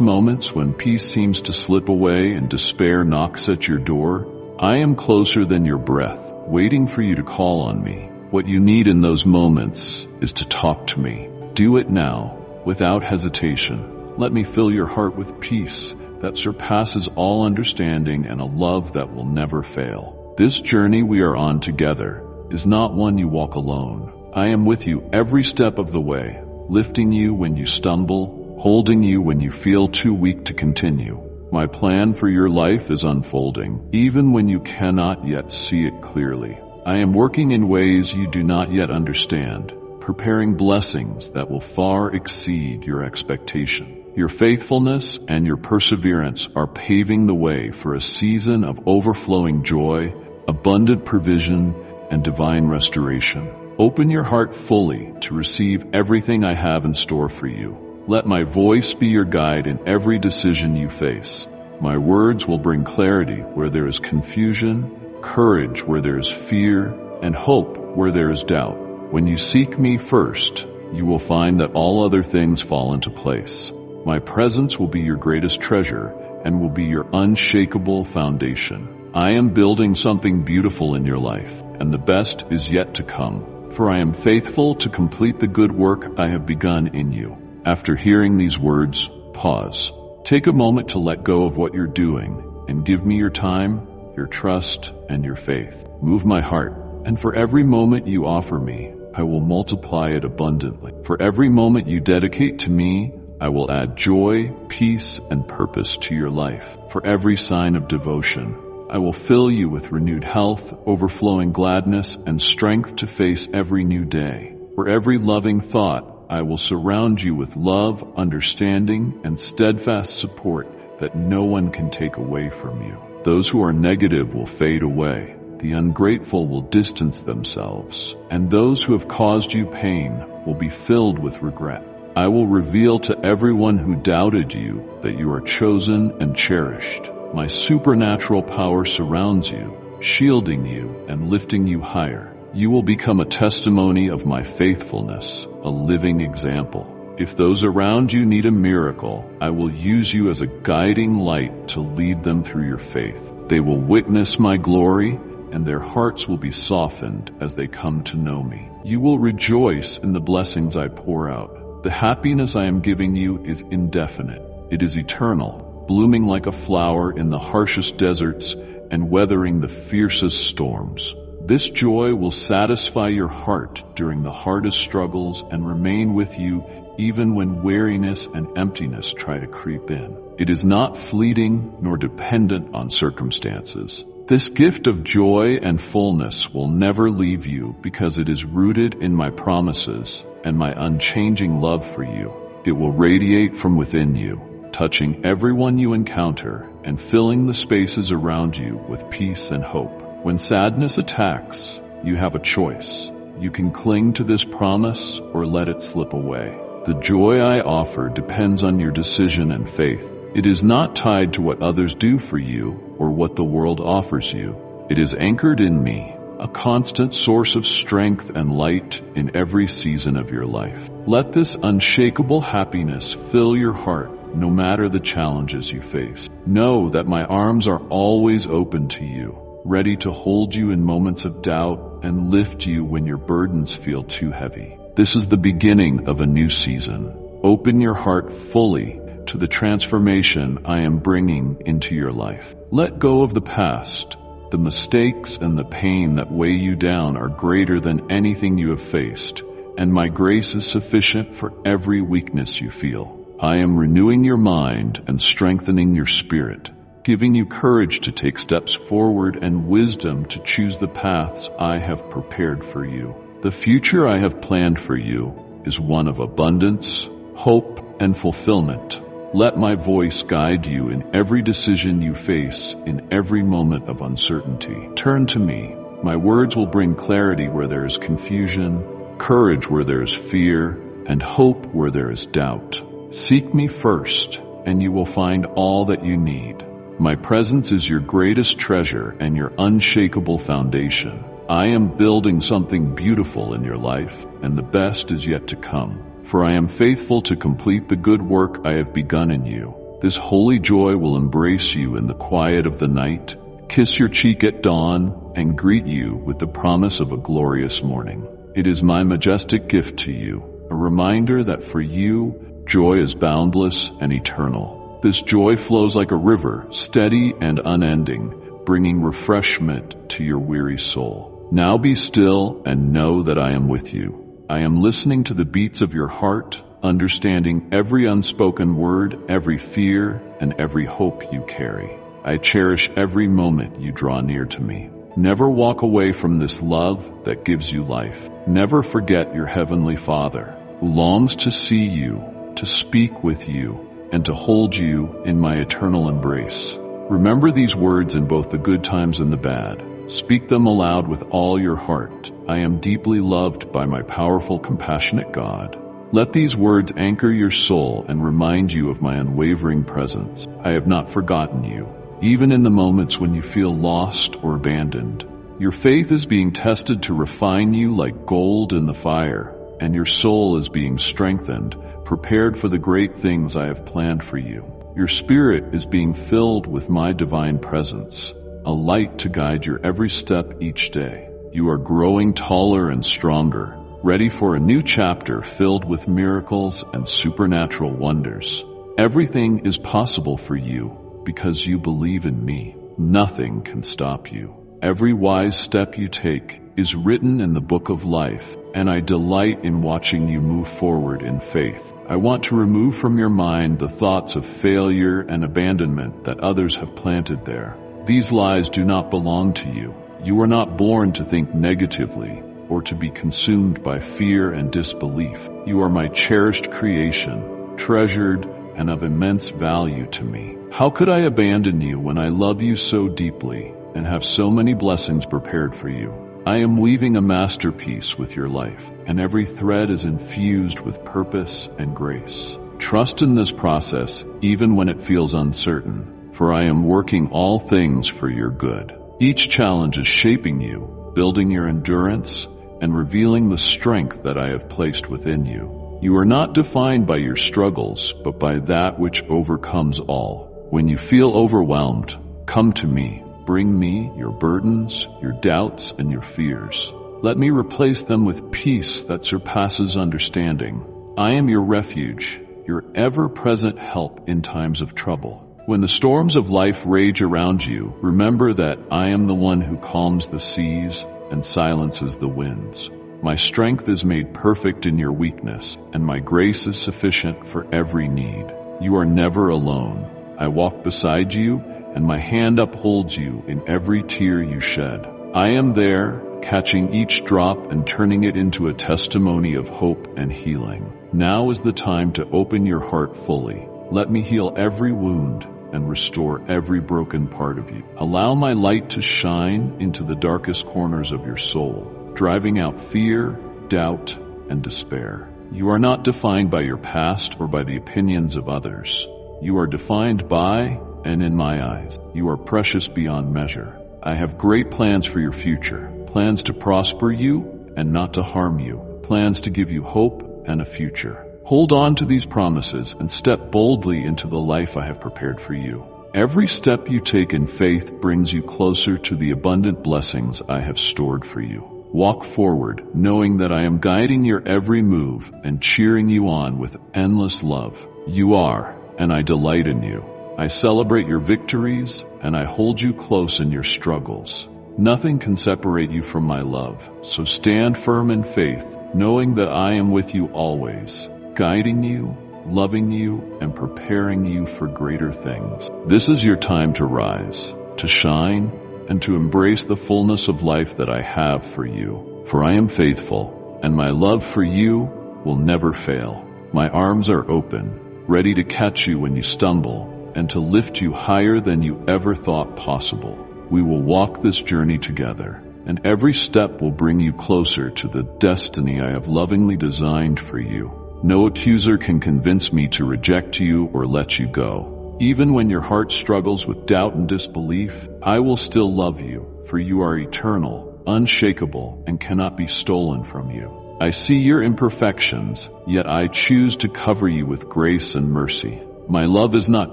moments when peace seems to slip away and despair knocks at your door, I am closer than your breath, waiting for you to call on me. What you need in those moments is to talk to me. Do it now, without hesitation. Let me fill your heart with peace that surpasses all understanding and a love that will never fail. This journey we are on together is not one you walk alone. I am with you every step of the way, lifting you when you stumble, holding you when you feel too weak to continue. My plan for your life is unfolding, even when you cannot yet see it clearly. I am working in ways you do not yet understand, preparing blessings that will far exceed your expectation. Your faithfulness and your perseverance are paving the way for a season of overflowing joy, abundant provision, and divine restoration. Open your heart fully to receive everything I have in store for you. Let my voice be your guide in every decision you face. My words will bring clarity where there is confusion, courage where there is fear, and hope where there is doubt. When you seek me first, you will find that all other things fall into place. My presence will be your greatest treasure and will be your unshakable foundation. I am building something beautiful in your life, and the best is yet to come. For I am faithful to complete the good work I have begun in you. After hearing these words, pause. Take a moment to let go of what you're doing and give me your time, your trust, and your faith. Move my heart, and for every moment you offer me, I will multiply it abundantly. For every moment you dedicate to me, I will add joy, peace, and purpose to your life. For every sign of devotion, I will fill you with renewed health, overflowing gladness, and strength to face every new day. For every loving thought, I will surround you with love, understanding, and steadfast support that no one can take away from you. Those who are negative will fade away. The ungrateful will distance themselves, and those who have caused you pain will be filled with regret. I will reveal to everyone who doubted you that you are chosen and cherished. My supernatural power surrounds you, shielding you and lifting you higher. You will become a testimony of my faithfulness, a living example. If those around you need a miracle, I will use you as a guiding light to lead them through your faith. They will witness my glory, and their hearts will be softened as they come to know me. You will rejoice in the blessings I pour out. The happiness I am giving you is indefinite. It is eternal, blooming like a flower in the harshest deserts and weathering the fiercest storms. This joy will satisfy your heart during the hardest struggles and remain with you even when weariness and emptiness try to creep in. It is not fleeting nor dependent on circumstances. This gift of joy and fullness will never leave you because it is rooted in my promises and my unchanging love for you. It will radiate from within you, touching everyone you encounter and filling the spaces around you with peace and hope. When sadness attacks, you have a choice. You can cling to this promise or let it slip away. The joy I offer depends on your decision and faith. It is not tied to what others do for you or what the world offers you. It is anchored in me, a constant source of strength and light in every season of your life. Let this unshakable happiness fill your heart no matter the challenges you face. Know that my arms are always open to you, ready to hold you in moments of doubt and lift you when your burdens feel too heavy. This is the beginning of a new season. Open your heart fully to the transformation I am bringing into your life. Let go of the past. The mistakes and the pain that weigh you down are greater than anything you have faced, and my grace is sufficient for every weakness you feel. I am renewing your mind and strengthening your spirit, giving you courage to take steps forward and wisdom to choose the paths I have prepared for you. The future I have planned for you is one of abundance, hope, and fulfillment. Let my voice guide you in every decision you face, in every moment of uncertainty. Turn to me. My words will bring clarity where there is confusion, courage where there is fear, and hope where there is doubt. Seek me first, and you will find all that you need. My presence is your greatest treasure and your unshakable foundation. I am building something beautiful in your life, and the best is yet to come. For I am faithful to complete the good work I have begun in you. This holy joy will embrace you in the quiet of the night, kiss your cheek at dawn, and greet you with the promise of a glorious morning. It is my majestic gift to you, a reminder that for you, joy is boundless and eternal. This joy flows like a river, steady and unending, bringing refreshment to your weary soul. Now be still and know that I am with you. I am listening to the beats of your heart, understanding every unspoken word, every fear, and every hope you carry. I cherish every moment you draw near to me. Never walk away from this love that gives you life. Never forget your Heavenly Father, who longs to see you, to speak with you, and to hold you in my eternal embrace. Remember these words in both the good times and the bad. Speak them aloud with all your heart. I am deeply loved by my powerful, compassionate God. Let these words anchor your soul and remind you of my unwavering presence. I have not forgotten you, even in the moments when you feel lost or abandoned. Your faith is being tested to refine you like gold in the fire, and your soul is being strengthened, prepared for the great things I have planned for you. Your spirit is being filled with my divine presence, a light to guide your every step each day. You are growing taller and stronger, ready for a new chapter filled with miracles and supernatural wonders. Everything is possible for you because you believe in me. Nothing can stop you. Every wise step you take is written in the book of life, and I delight in watching you move forward in faith. I want to remove from your mind the thoughts of failure and abandonment that others have planted there. These lies do not belong to you. You are not born to think negatively or to be consumed by fear and disbelief. You are my cherished creation, treasured and of immense value to me. How could I abandon you when I love you so deeply and have so many blessings prepared for you? I am weaving a masterpiece with your life, and every thread is infused with purpose and grace. Trust in this process even when it feels uncertain, for I am working all things for your good. Each challenge is shaping you, building your endurance, and revealing the strength that I have placed within you. You are not defined by your struggles, but by that which overcomes all. When you feel overwhelmed, come to me. Bring me your burdens, your doubts, and your fears. Let me replace them with peace that surpasses understanding. I am your refuge, your ever-present help in times of trouble. When the storms of life rage around you, remember that I am the one who calms the seas and silences the winds. My strength is made perfect in your weakness, and my grace is sufficient for every need. You are never alone. I walk beside you, and my hand upholds you in every tear you shed. I am there, catching each drop and turning it into a testimony of hope and healing. Now is the time to open your heart fully. Let me heal every wound and restore every broken part of you. Allow my light to shine into the darkest corners of your soul, driving out fear, doubt, and despair. You are not defined by your past or by the opinions of others. You are defined by and in my eyes. You are precious beyond measure. I have great plans for your future, plans to prosper you and not to harm you, plans to give you hope and a future. Hold on to these promises and step boldly into the life I have prepared for you. Every step you take in faith brings you closer to the abundant blessings I have stored for you. Walk forward, knowing that I am guiding your every move and cheering you on with endless love. You are, and I delight in you. I celebrate your victories, and I hold you close in your struggles. Nothing can separate you from my love, so stand firm in faith, knowing that I am with you always, guiding you, loving you, and preparing you for greater things. This is your time to rise, to shine, and to embrace the fullness of life that I have for you. For I am faithful, and my love for you will never fail. My arms are open, ready to catch you when you stumble, and to lift you higher than you ever thought possible. We will walk this journey together, and every step will bring you closer to the destiny I have lovingly designed for you. No accuser can convince me to reject you or let you go. Even when your heart struggles with doubt and disbelief, I will still love you, for you are eternal, unshakable, and cannot be stolen from you. I see your imperfections, yet I choose to cover you with grace and mercy. My love is not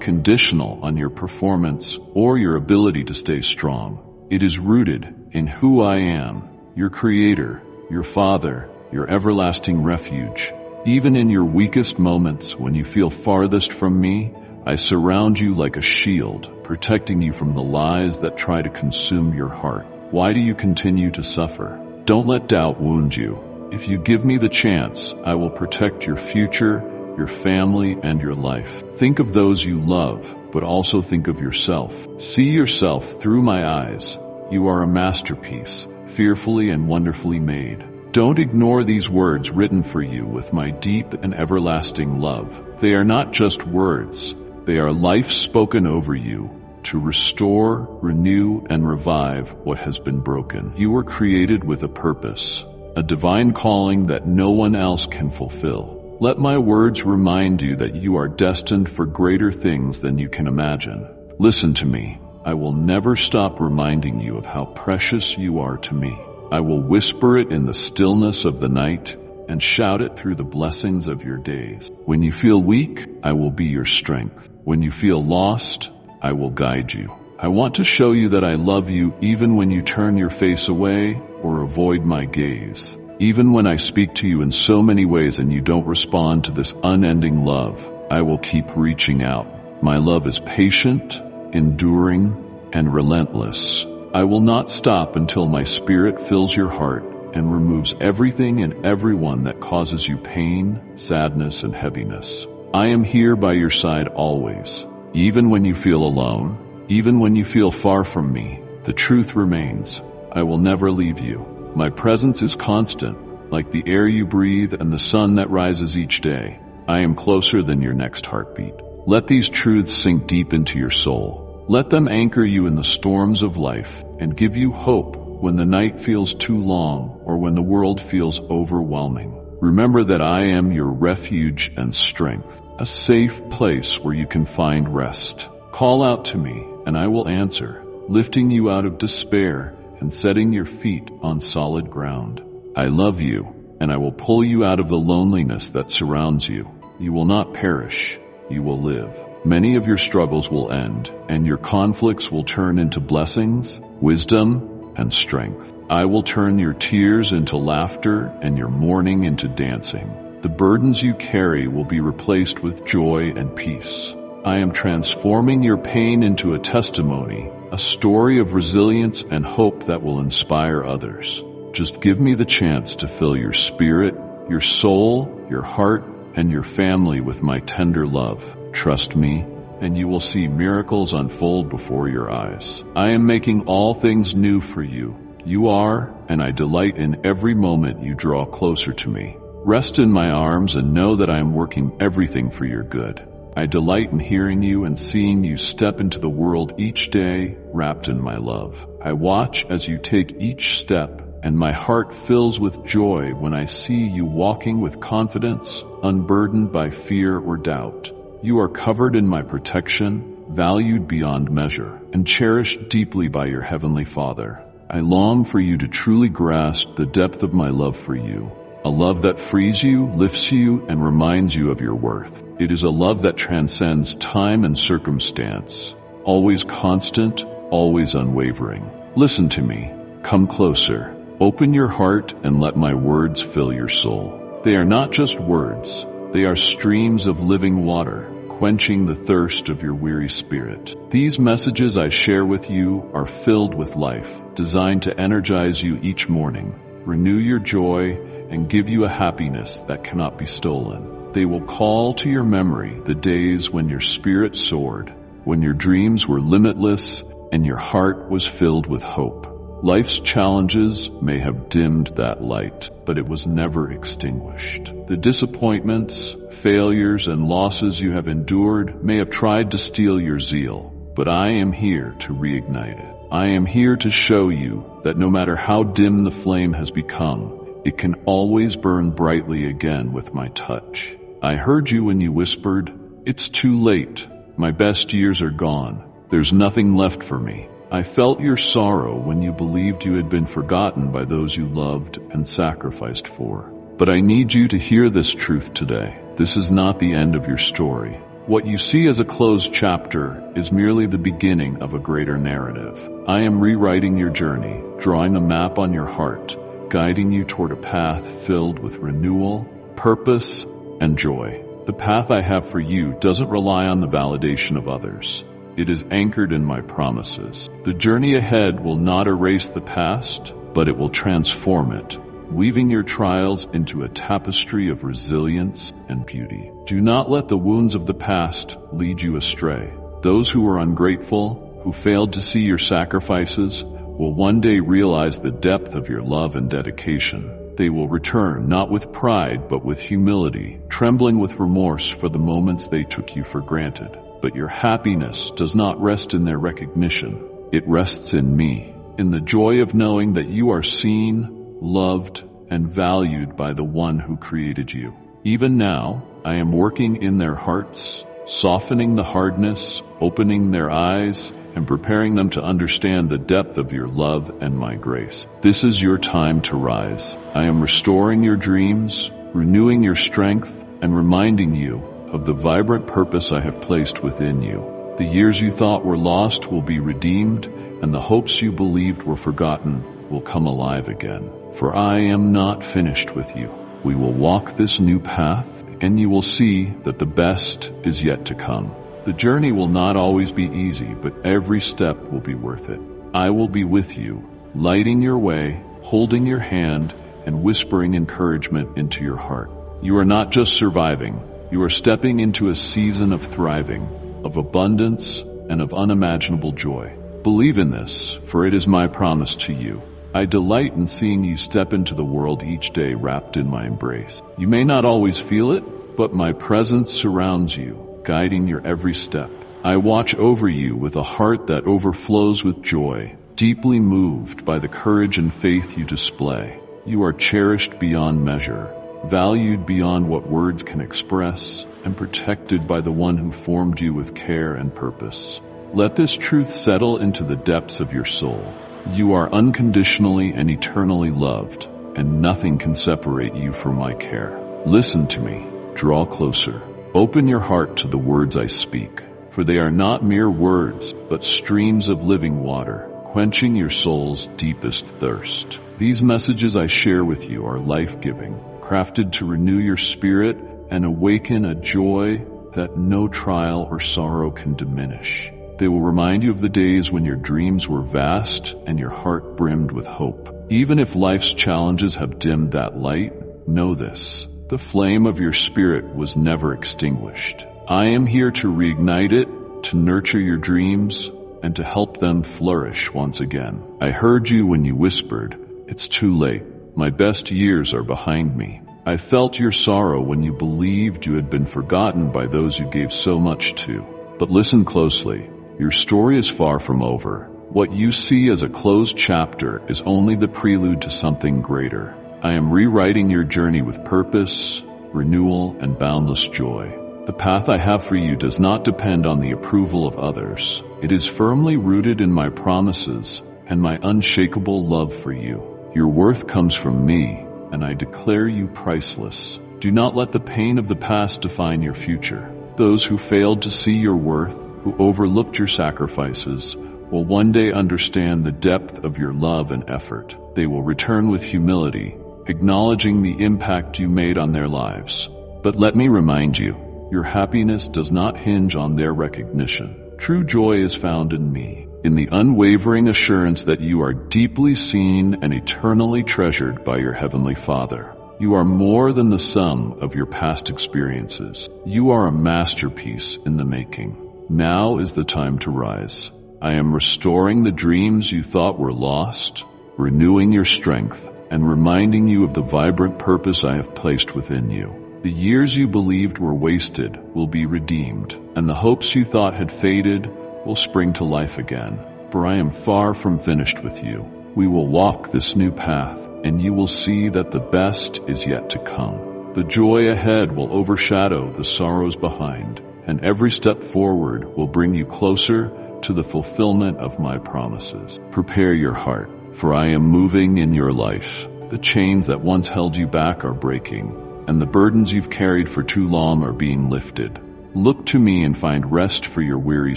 conditional on your performance or your ability to stay strong. It is rooted in who I am, your Creator, your Father, your everlasting refuge. Even in your weakest moments, when you feel farthest from me, I surround you like a shield, protecting you from the lies that try to consume your heart. Why do you continue to suffer? Don't let doubt wound you. If you give me the chance, I will protect your future, your family, and your life. Think of those you love, but also think of yourself. See yourself through my eyes. You are a masterpiece, fearfully and wonderfully made. Don't ignore these words written for you with my deep and everlasting love. They are not just words. They are life spoken over you to restore, renew, and revive what has been broken. You were created with a purpose, a divine calling that no one else can fulfill. Let my words remind you that you are destined for greater things than you can imagine. Listen to me. I will never stop reminding you of how precious you are to me. I will whisper it in the stillness of the night and shout it through the blessings of your days. When you feel weak, I will be your strength. When you feel lost, I will guide you. I want to show you that I love you even when you turn your face away or avoid my gaze. Even when I speak to you in so many ways and you don't respond to this unending love, I will keep reaching out. My love is patient, enduring, and relentless. I will not stop until my spirit fills your heart and removes everything and everyone that causes you pain, sadness, and heaviness. I am here by your side always. Even when you feel alone, even when you feel far from me, the truth remains. I will never leave you. My presence is constant, like the air you breathe and the sun that rises each day. I am closer than your next heartbeat. Let these truths sink deep into your soul. Let them anchor you in the storms of life and give you hope when the night feels too long or when the world feels overwhelming. Remember that I am your refuge and strength, a safe place where you can find rest. Call out to me and I will answer, lifting you out of despair and setting your feet on solid ground. I love you, and I will pull you out of the loneliness that surrounds you. You will not perish, you will live. Many of your struggles will end, and your conflicts will turn into blessings, wisdom, and strength. I will turn your tears into laughter and your mourning into dancing. The burdens you carry will be replaced with joy and peace. I am transforming your pain into a testimony, a story of resilience and hope that will inspire others. Just give me the chance to fill your spirit, your soul, your heart, and your family with my tender love. Trust me, and you will see miracles unfold before your eyes. I am making all things new for you. You are, and I delight in every moment you draw closer to me. Rest in my arms and know that I am working everything for your good. I delight in hearing you and seeing you step into the world each day, wrapped in my love. I watch as you take each step, and my heart fills with joy when I see you walking with confidence, unburdened by fear or doubt. You are covered in my protection, valued beyond measure, and cherished deeply by your Heavenly Father. I long for you to truly grasp the depth of my love for you. A love that frees you, lifts you, and reminds you of your worth. It is a love that transcends time and circumstance, always constant, always unwavering. Listen to me. Come closer. Open your heart and let my words fill your soul. They are not just words. They are streams of living water, quenching the thirst of your weary spirit. These messages I share with you are filled with life, designed to energize you each morning, renew your joy, and give you a happiness that cannot be stolen. They will call to your memory the days when your spirit soared, when your dreams were limitless and your heart was filled with hope. Life's challenges may have dimmed that light, but it was never extinguished. The disappointments, failures, and losses you have endured may have tried to steal your zeal, but I am here to reignite it. I am here to show you that no matter how dim the flame has become, it can always burn brightly again with my touch. I heard you when you whispered, "It's too late. My best years are gone. There's nothing left for me." I felt your sorrow when you believed you had been forgotten by those you loved and sacrificed for. But I need you to hear this truth today. This is not the end of your story. What you see as a closed chapter is merely the beginning of a greater narrative. I am rewriting your journey, drawing a map on your heart, guiding you toward a path filled with renewal, purpose, and joy. The path I have for you doesn't rely on the validation of others. It is anchored in my promises. The journey ahead will not erase the past, but it will transform it, weaving your trials into a tapestry of resilience and beauty. Do not let the wounds of the past lead you astray. Those who were ungrateful, who failed to see your sacrifices, will one day realize the depth of your love and dedication. They will return not with pride, but with humility, trembling with remorse for the moments they took you for granted. But your happiness does not rest in their recognition. It rests in me, in the joy of knowing that you are seen, loved, and valued by the one who created you. Even now, I am working in their hearts, softening the hardness, opening their eyes, and preparing them to understand the depth of your love and my grace. This is your time to rise. I am restoring your dreams, renewing your strength, and reminding you of the vibrant purpose I have placed within you. The years you thought were lost will be redeemed, and the hopes you believed were forgotten will come alive again. For I am not finished with you. We will walk this new path, and you will see that the best is yet to come. The journey will not always be easy, but every step will be worth it. I will be with you, lighting your way, holding your hand, and whispering encouragement into your heart. You are not just surviving. You are stepping into a season of thriving, of abundance, and of unimaginable joy. Believe in this, for it is my promise to you. I delight in seeing you step into the world each day wrapped in my embrace. You may not always feel it, but my presence surrounds you, guiding your every step. I watch over you with a heart that overflows with joy, deeply moved by the courage and faith you display. You are cherished beyond measure, valued beyond what words can express, and protected by the one who formed you with care and purpose. Let this truth settle into the depths of your soul. You are unconditionally and eternally loved, and nothing can separate you from my care. Listen to me. Draw closer. Open your heart to the words I speak, for they are not mere words, but streams of living water, quenching your soul's deepest thirst. These messages I share with you are life-giving, crafted to renew your spirit and awaken a joy that no trial or sorrow can diminish. They will remind you of the days when your dreams were vast and your heart brimmed with hope. Even if life's challenges have dimmed that light, know this: the flame of your spirit was never extinguished. I am here to reignite it, to nurture your dreams, and to help them flourish once again. I heard you when you whispered, "It's too late. My best years are behind me." I felt your sorrow when you believed you had been forgotten by those you gave so much to. But listen closely. Your story is far from over. What you see as a closed chapter is only the prelude to something greater. I am rewriting your journey with purpose, renewal, and boundless joy. The path I have for you does not depend on the approval of others. It is firmly rooted in my promises and my unshakable love for you. Your worth comes from me, and I declare you priceless. Do not let the pain of the past define your future. Those who failed to see your worth, who overlooked your sacrifices, will one day understand the depth of your love and effort. They will return with humility, acknowledging the impact you made on their lives. But let me remind you, your happiness does not hinge on their recognition. True joy is found in me, in the unwavering assurance that you are deeply seen and eternally treasured by your Heavenly Father. You are more than the sum of your past experiences. You are a masterpiece in the making. Now is the time to rise. I am restoring the dreams you thought were lost, renewing your strength, and reminding you of the vibrant purpose I have placed within you. The years you believed were wasted will be redeemed, and the hopes you thought had faded will spring to life again. For I am far from finished with you. We will walk this new path, and you will see that the best is yet to come. The joy ahead will overshadow the sorrows behind, and every step forward will bring you closer to the fulfillment of my promises. Prepare your heart, for I am moving in your life. The chains that once held you back are breaking, and the burdens you've carried for too long are being lifted. Look to me and find rest for your weary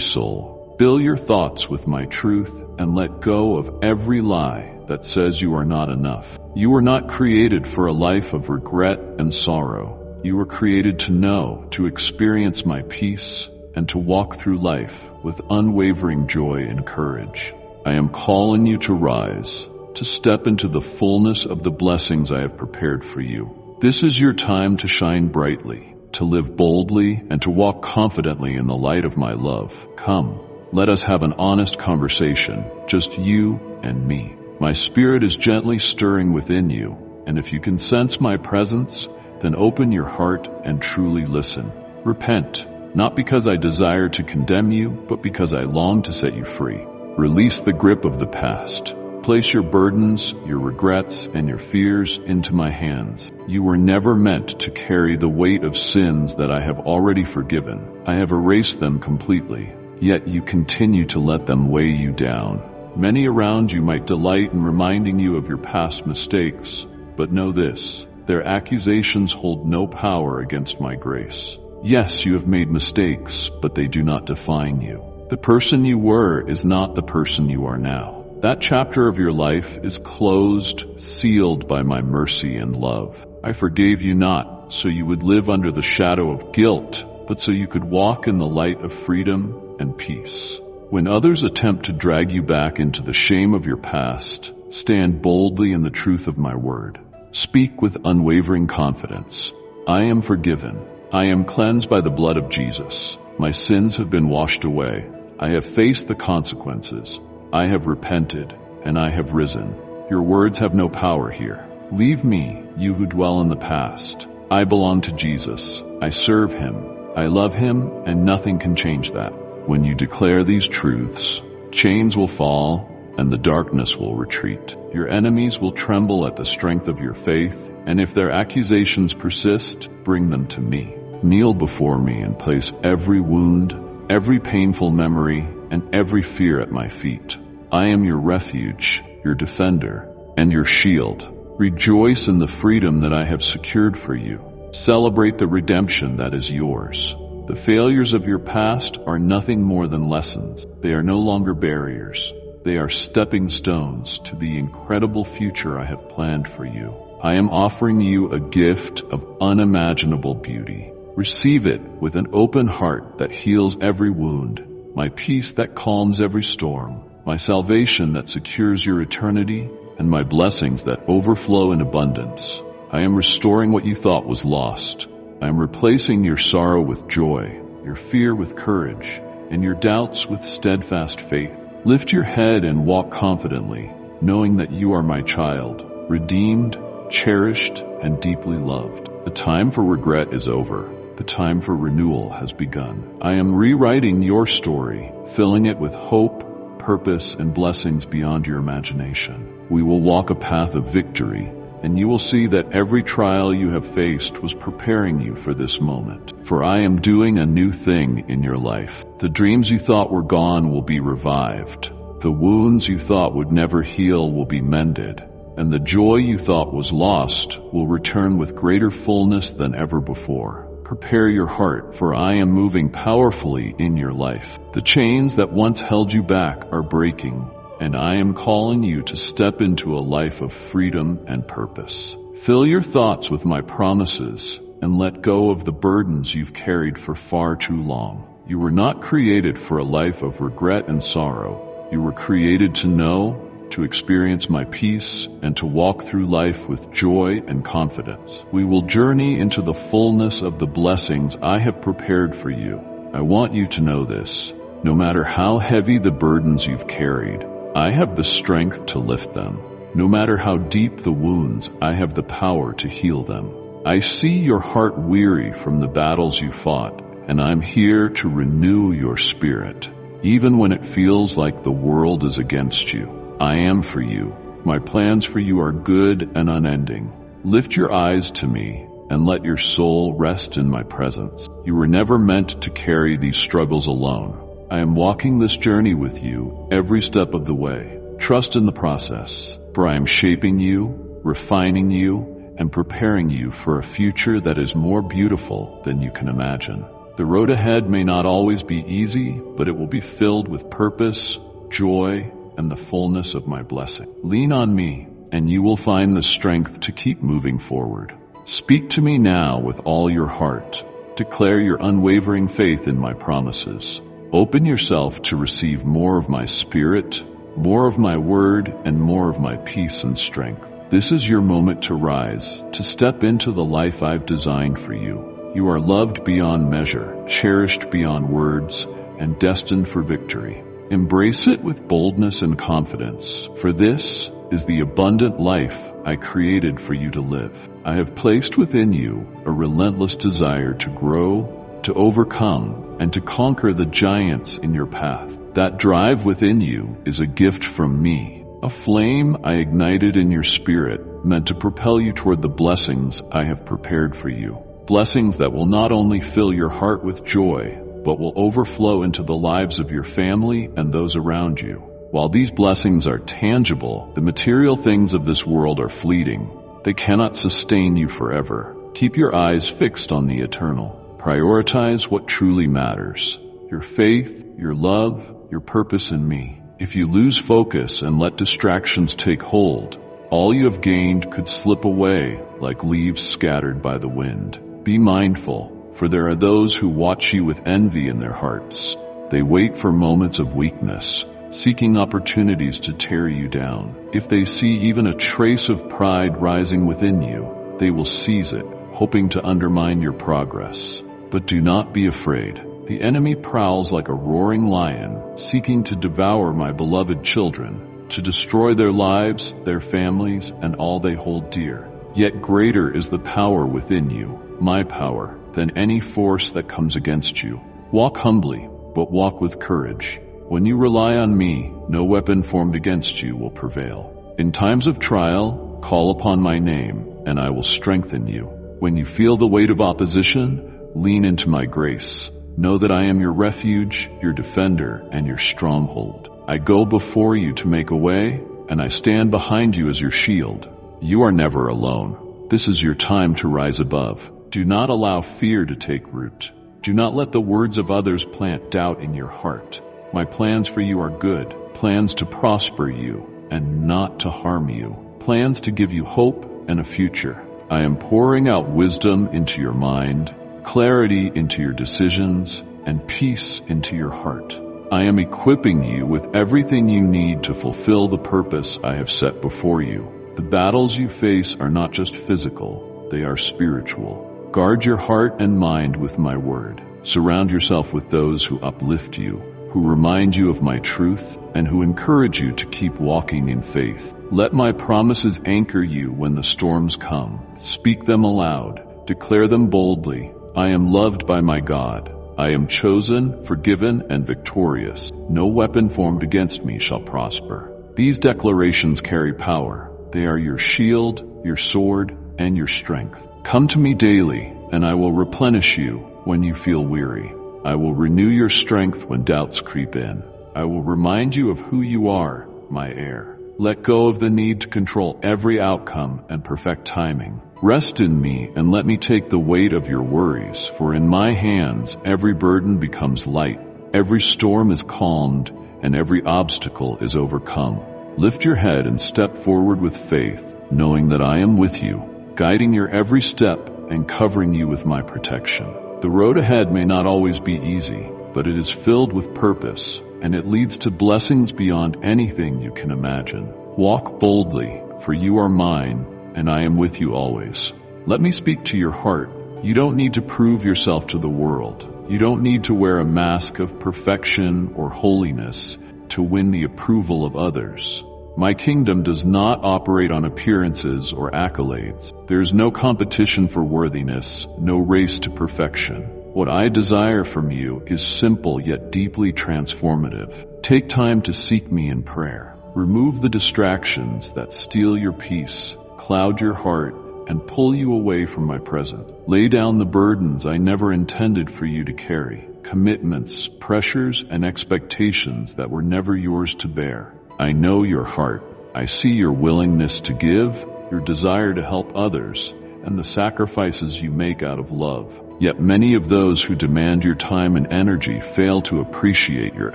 soul. Fill your thoughts with my truth and let go of every lie that says you are not enough. You were not created for a life of regret and sorrow. You were created to know, to experience my peace, and to walk through life with unwavering joy and courage. I am calling you to rise, to step into the fullness of the blessings I have prepared for you. This is your time to shine brightly, to live boldly, and to walk confidently in the light of my love. Come, let us have an honest conversation, just you and me. My spirit is gently stirring within you, and if you can sense my presence, then open your heart and truly listen. Repent, not because I desire to condemn you, but because I long to set you free. Release the grip of the past. Place your burdens, your regrets, and your fears into my hands. You were never meant to carry the weight of sins that I have already forgiven. I have erased them completely, yet you continue to let them weigh you down. Many around you might delight in reminding you of your past mistakes, but know this, their accusations hold no power against my grace. Yes, you have made mistakes, but they do not define you. The person you were is not the person you are now. That chapter of your life is closed, sealed by my mercy and love. I forgave you not so you would live under the shadow of guilt, but so you could walk in the light of freedom and peace. When others attempt to drag you back into the shame of your past, stand boldly in the truth of my word. Speak with unwavering confidence. I am forgiven. I am cleansed by the blood of Jesus. My sins have been washed away. I have faced the consequences. I have repented, and I have risen. Your words have no power here. Leave me, you who dwell in the past. I belong to Jesus. I serve him. I love him, and nothing can change that. When you declare these truths, chains will fall, and the darkness will retreat. Your enemies will tremble at the strength of your faith, and if their accusations persist, bring them to me. Kneel before me and place every wound, every painful memory, and every fear at my feet. I am your refuge, your defender, and your shield. Rejoice in the freedom that I have secured for you. Celebrate the redemption that is yours. The failures of your past are nothing more than lessons. They are no longer barriers. They are stepping stones to the incredible future I have planned for you. I am offering you a gift of unimaginable beauty. Receive it with an open heart that heals every wound, my peace that calms every storm, my salvation that secures your eternity, and my blessings that overflow in abundance. I am restoring what you thought was lost. I am replacing your sorrow with joy, your fear with courage, and your doubts with steadfast faith. Lift your head and walk confidently, knowing that you are my child, redeemed, cherished, and deeply loved. The time for regret is over. The time for renewal has begun. I am rewriting your story, filling it with hope, purpose, and blessings beyond your imagination. We will walk a path of victory, and you will see that every trial you have faced was preparing you for this moment. For I am doing a new thing in your life. The dreams you thought were gone will be revived. The wounds you thought would never heal will be mended. And the joy you thought was lost will return with greater fullness than ever before. Prepare your heart, for I am moving powerfully in your life. The chains that once held you back are breaking, and I am calling you to step into a life of freedom and purpose. Fill your thoughts with my promises and let go of the burdens you've carried for far too long. You were not created for a life of regret and sorrow. You were created to know, to experience my peace, and to walk through life with joy and confidence. We will journey into the fullness of the blessings I have prepared for you. I want you to know this. No matter how heavy the burdens you've carried, I have the strength to lift them. No matter how deep the wounds, I have the power to heal them. I see your heart weary from the battles you fought, and I'm here to renew your spirit. Even when it feels like the world is against you, I am for you. My plans for you are good and unending. Lift your eyes to me and let your soul rest in my presence. You were never meant to carry these struggles alone. I am walking this journey with you every step of the way. Trust in the process, for I am shaping you, refining you, and preparing you for a future that is more beautiful than you can imagine. The road ahead may not always be easy, but it will be filled with purpose, joy, and the fullness of my blessing. Lean on me, and you will find the strength to keep moving forward. Speak to me now with all your heart. Declare your unwavering faith in my promises. Open yourself to receive more of my spirit, more of my word, and more of my peace and strength. This is your moment to rise, to step into the life I've designed for you. You are loved beyond measure, cherished beyond words, and destined for victory. Embrace it with boldness and confidence, for this is the abundant life I created for you to live. I have placed within you a relentless desire to grow, to overcome, and to conquer the giants in your path. That drive within you is a gift from me, a flame I ignited in your spirit, meant to propel you toward the blessings I have prepared for you. Blessings that will not only fill your heart with joy, but will overflow into the lives of your family and those around you. While these blessings are tangible, the material things of this world are fleeting. They cannot sustain you forever. Keep your eyes fixed on the eternal. Prioritize what truly matters: your faith, your love, your purpose in me. If you lose focus and let distractions take hold, all you have gained could slip away like leaves scattered by the wind. Be mindful, for there are those who watch you with envy in their hearts. They wait for moments of weakness, seeking opportunities to tear you down. If they see even a trace of pride rising within you, they will seize it, hoping to undermine your progress. But do not be afraid. The enemy prowls like a roaring lion, seeking to devour my beloved children, to destroy their lives, their families, and all they hold dear. Yet greater is the power within you, my power, than any force that comes against you. Walk humbly, but walk with courage. When you rely on me, no weapon formed against you will prevail. In times of trial, call upon my name, and I will strengthen you. When you feel the weight of opposition, lean into my grace. Know that I am your refuge, your defender, and your stronghold. I go before you to make a way, and I stand behind you as your shield. You are never alone. This is your time to rise above. Do not allow fear to take root. Do not let the words of others plant doubt in your heart. My plans for you are good, plans to prosper you and not to harm you, plans to give you hope and a future. I am pouring out wisdom into your mind, clarity into your decisions, and peace into your heart. I am equipping you with everything you need to fulfill the purpose I have set before you. The battles you face are not just physical, they are spiritual. Guard your heart and mind with my word. Surround yourself with those who uplift you, who remind you of my truth, and who encourage you to keep walking in faith. Let my promises anchor you when the storms come. Speak them aloud. Declare them boldly. I am loved by my God. I am chosen, forgiven, and victorious. No weapon formed against me shall prosper. These declarations carry power. They are your shield, your sword, and your strength. Come to me daily, and I will replenish you when you feel weary. I will renew your strength when doubts creep in. I will remind you of who you are, my heir. Let go of the need to control every outcome and perfect timing. Rest in me and let me take the weight of your worries, for in my hands every burden becomes light, every storm is calmed, and every obstacle is overcome. Lift your head and step forward with faith, knowing that I am with you, guiding your every step and covering you with my protection. The road ahead may not always be easy, but it is filled with purpose, and it leads to blessings beyond anything you can imagine. Walk boldly, for you are mine, and I am with you always. Let me speak to your heart. You don't need to prove yourself to the world. You don't need to wear a mask of perfection or holiness to win the approval of others. My kingdom does not operate on appearances or accolades. There is no competition for worthiness, no race to perfection. What I desire from you is simple yet deeply transformative. Take time to seek me in prayer. Remove the distractions that steal your peace, cloud your heart, and pull you away from my presence. Lay down the burdens I never intended for you to carry. commitments, pressures, and expectations that were never yours to bear. I know your heart. I see your willingness to give, your desire to help others, and the sacrifices you make out of love. Yet many of those who demand your time and energy fail to appreciate your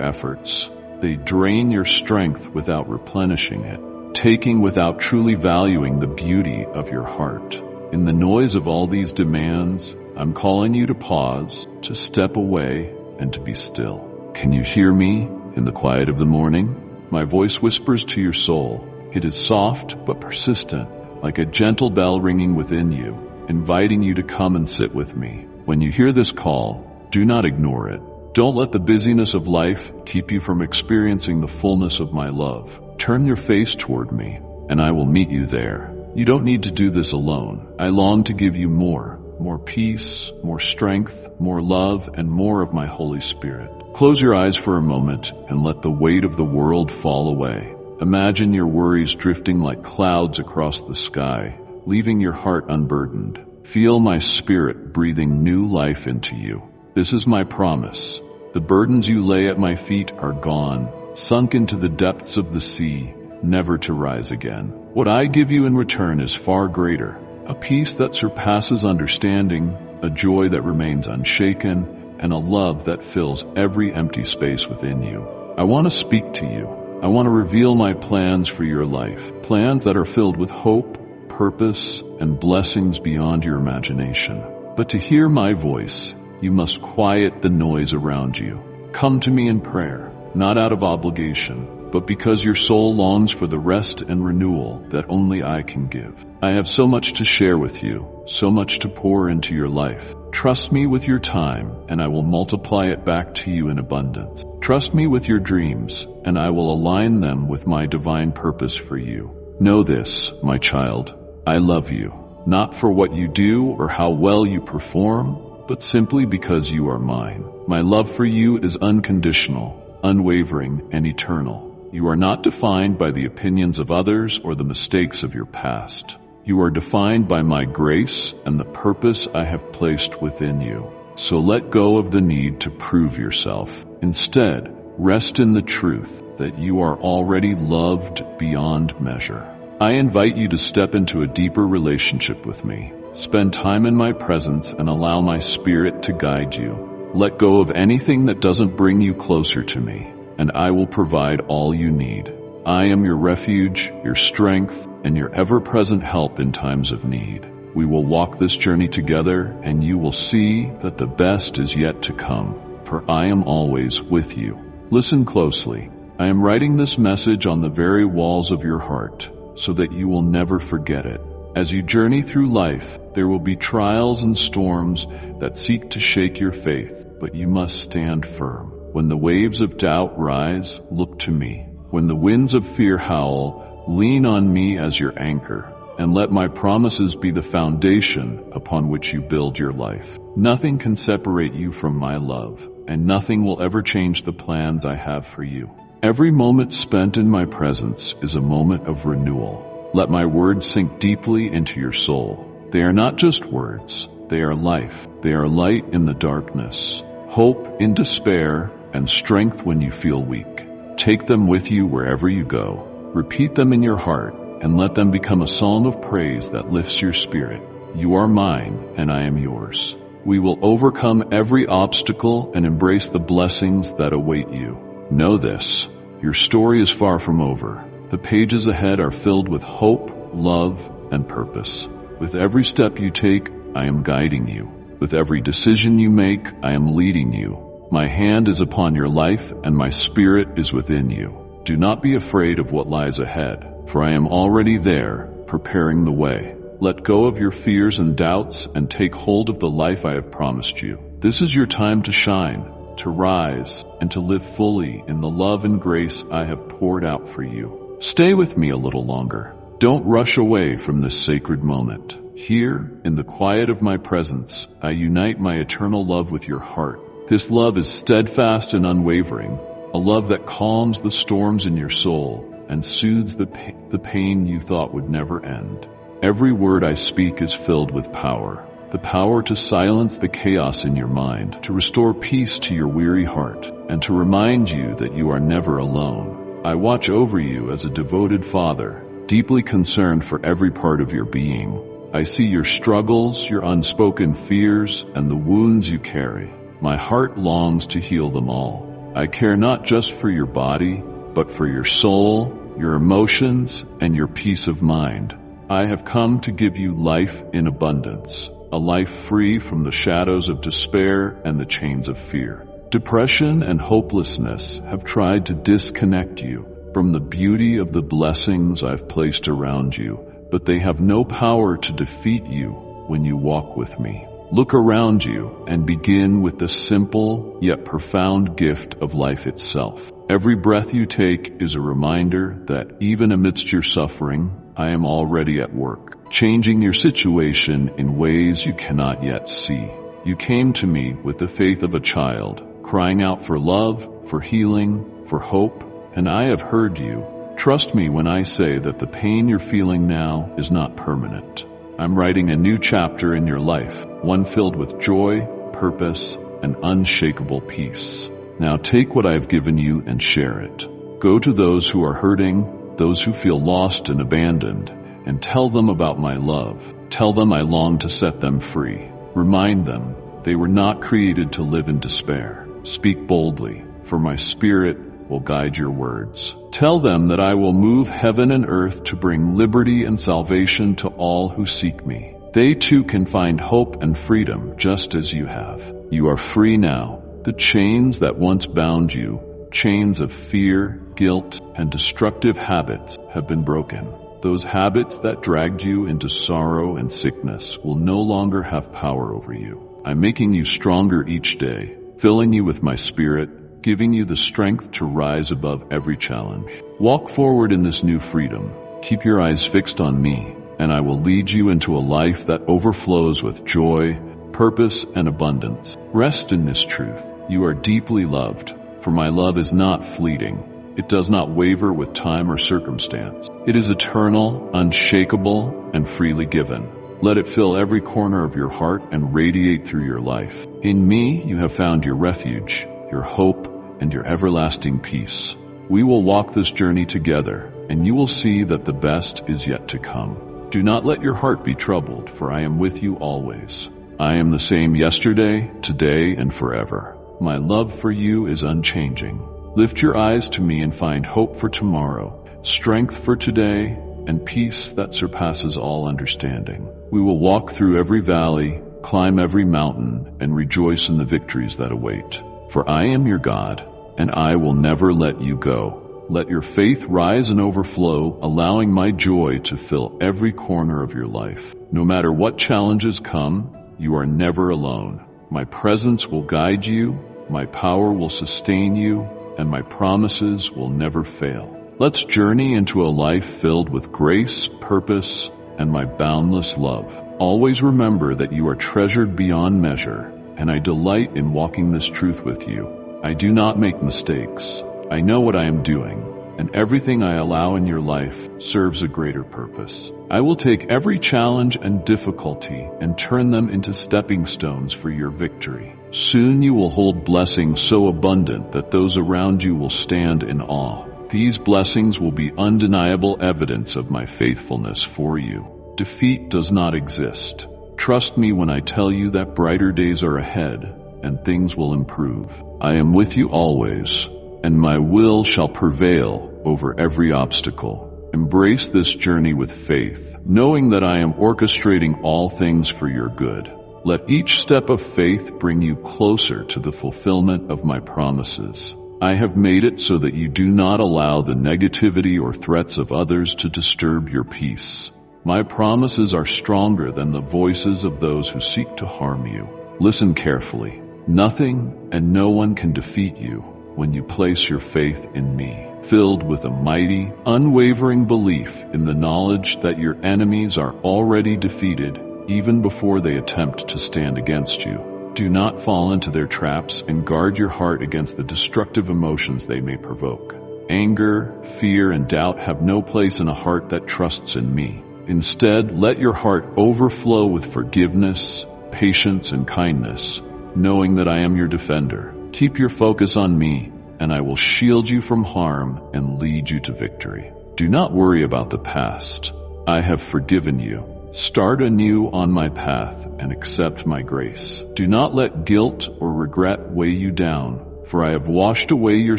efforts. They drain your strength without replenishing it, taking without truly valuing the beauty of your heart. In the noise of all these demands, I'm calling you to pause, to step away, and to be still. Can you hear me in the quiet of the morning? My voice whispers to your soul. It is soft but persistent, like a gentle bell ringing within you, inviting you to come and sit with me. When you hear this call, do not ignore it. Don't let the busyness of life keep you from experiencing the fullness of my love. Turn your face toward me, and I will meet you there. You don't need to do this alone. I long to give you more peace, more strength, more love, and more of my Holy Spirit. Close your eyes for a moment and let the weight of the world fall away. Imagine your worries drifting like clouds across the sky, leaving your heart unburdened. Feel my Spirit breathing new life into you. This is my promise. The burdens you lay at my feet are gone, sunk into the depths of the sea, never to rise again. What I give you in return is far greater, a peace that surpasses understanding, a joy that remains unshaken, and a love that fills every empty space within you. I want to speak to you. I want to reveal my plans for your life, plans that are filled with hope, purpose, and blessings beyond your imagination. But to hear my voice, you must quiet the noise around you. Come to me in prayer, not out of obligation, but because your soul longs for the rest and renewal that only I can give. I have so much to share with you, so much to pour into your life. Trust me with your time, and I will multiply it back to you in abundance. Trust me with your dreams, and I will align them with my divine purpose for you. Know this, my child, I love you, not for what you do or how well you perform, but simply because you are mine. My love for you is unconditional, unwavering, and eternal. You are not defined by the opinions of others or the mistakes of your past. You are defined by my grace and the purpose I have placed within you. So let go of the need to prove yourself. Instead, rest in the truth that you are already loved beyond measure. I invite you to step into a deeper relationship with me. Spend time in my presence and allow my Spirit to guide you. Let go of anything that doesn't bring you closer to me, and I will provide all you need. I am your refuge, your strength, and your ever-present help in times of need. We will walk this journey together, and you will see that the best is yet to come, for I am always with you. Listen closely. I am writing this message on the very walls of your heart, so that you will never forget it. As you journey through life, there will be trials and storms that seek to shake your faith, but you must stand firm. When the waves of doubt rise, look to me. When the winds of fear howl, lean on me as your anchor, and let my promises be the foundation upon which you build your life. Nothing can separate you from my love, and nothing will ever change the plans I have for you. Every moment spent in my presence is a moment of renewal. Let my words sink deeply into your soul. They are not just words, they are life. They are light in the darkness, hope in despair, and strength when you feel weak. Take them with you wherever you go. Repeat them in your heart, and let them become a song of praise that lifts your spirit. You are mine, and I am yours. We will overcome every obstacle and embrace the blessings that await you. Know this, your story is far from over. The pages ahead are filled with hope, love, and purpose. With every step you take, I am guiding you. With every decision you make, I am leading you. My hand is upon your life, and my spirit is within you. Do not be afraid of what lies ahead, for I am already there, preparing the way. Let go of your fears and doubts, and take hold of the life I have promised you. This is your time to shine, to rise, and to live fully in the love and grace I have poured out for you. Stay with me a little longer. Don't rush away from this sacred moment. Here, in the quiet of my presence, I unite my eternal love with your heart. This love is steadfast and unwavering, a love that calms the storms in your soul and soothes the pain you thought would never end. Every word I speak is filled with power the power to silence the chaos in your mind, to restore peace to your weary heart, and to remind you that you are never alone. I watch over you as a devoted father, deeply concerned for every part of your being. I see your struggles, your unspoken fears, and the wounds you carry. My heart longs to heal them all. I care not just for your body, but for your soul, your emotions, and your peace of mind. I have come to give you life in abundance, a life free from the shadows of despair and the chains of fear. Depression and hopelessness have tried to disconnect you from the beauty of the blessings I've placed around you, but they have no power to defeat you when you walk with me. Look around you and begin with the simple yet profound gift of life itself. Every breath you take is a reminder that even amidst your suffering, I am already at work, changing your situation in ways you cannot yet see. You came to me with the faith of a child, crying out for love, for healing, for hope, and I have heard you. Trust me when I say that the pain you're feeling now is not permanent. I'm writing a new chapter in your life, one filled with joy, purpose, and unshakable peace. Now take what I've given you and share it. Go to those who are hurting, those who feel lost and abandoned, and tell them about my love. Tell them I long to set them free. Remind them they were not created to live in despair. Speak boldly, for my spirit will guide your words. Tell them that I will move heaven and earth to bring liberty and salvation to all who seek me. They too can find hope and freedom just as you have. You are free now. The chains that once bound you, chains of fear, guilt, and destructive habits, have been broken. Those habits that dragged you into sorrow and sickness will no longer have power over you. I'm making you stronger each day, filling you with my spirit, giving you the strength to rise above every challenge. Walk forward in this new freedom. Keep your eyes fixed on me, and I will lead you into a life that overflows with joy, purpose, and abundance. Rest in this truth. You are deeply loved, for my love is not fleeting. It does not waver with time or circumstance. It is eternal, unshakable, and freely given. Let it fill every corner of your heart and radiate through your life. In me, you have found your refuge, your hope, and your everlasting peace. We will walk this journey together, and you will see that the best is yet to come. Do not let your heart be troubled, for I am with you always. I am the same yesterday, today, and forever. My love for you is unchanging. Lift your eyes to me and find hope for tomorrow, strength for today, and peace that surpasses all understanding. We will walk through every valley, climb every mountain, and rejoice in the victories that await. For I am your God, and I will never let you go. Let your faith rise and overflow, allowing my joy to fill every corner of your life. No matter what challenges come, you are never alone. My presence will guide you, my power will sustain you, and my promises will never fail. Let's journey into a life filled with grace, purpose, and my boundless love. Always remember that you are treasured beyond measure, and I delight in walking this truth with you. I do not make mistakes. I know what I am doing, and everything I allow in your life serves a greater purpose. I will take every challenge and difficulty and turn them into stepping stones for your victory. Soon you will hold blessings so abundant that those around you will stand in awe. These blessings will be undeniable evidence of my faithfulness for you. Defeat does not exist. Trust me when I tell you that brighter days are ahead and things will improve. I am with you always, and my will shall prevail over every obstacle. Embrace this journey with faith, knowing that I am orchestrating all things for your good. Let each step of faith bring you closer to the fulfillment of my promises. I have made it so that you do not allow the negativity or threats of others to disturb your peace. My promises are stronger than the voices of those who seek to harm you. Listen carefully. Nothing and no one can defeat you when you place your faith in me, filled with a mighty, unwavering belief in the knowledge that your enemies are already defeated even before they attempt to stand against you. Do not fall into their traps and guard your heart against the destructive emotions they may provoke. Anger, fear, and doubt have no place in a heart that trusts in me. Instead, let your heart overflow with forgiveness, patience, and kindness, knowing that I am your defender. Keep your focus on me, and I will shield you from harm and lead you to victory. Do not worry about the past. I have forgiven you. Start anew on my path and accept my grace. Do not let guilt or regret weigh you down, for I have washed away your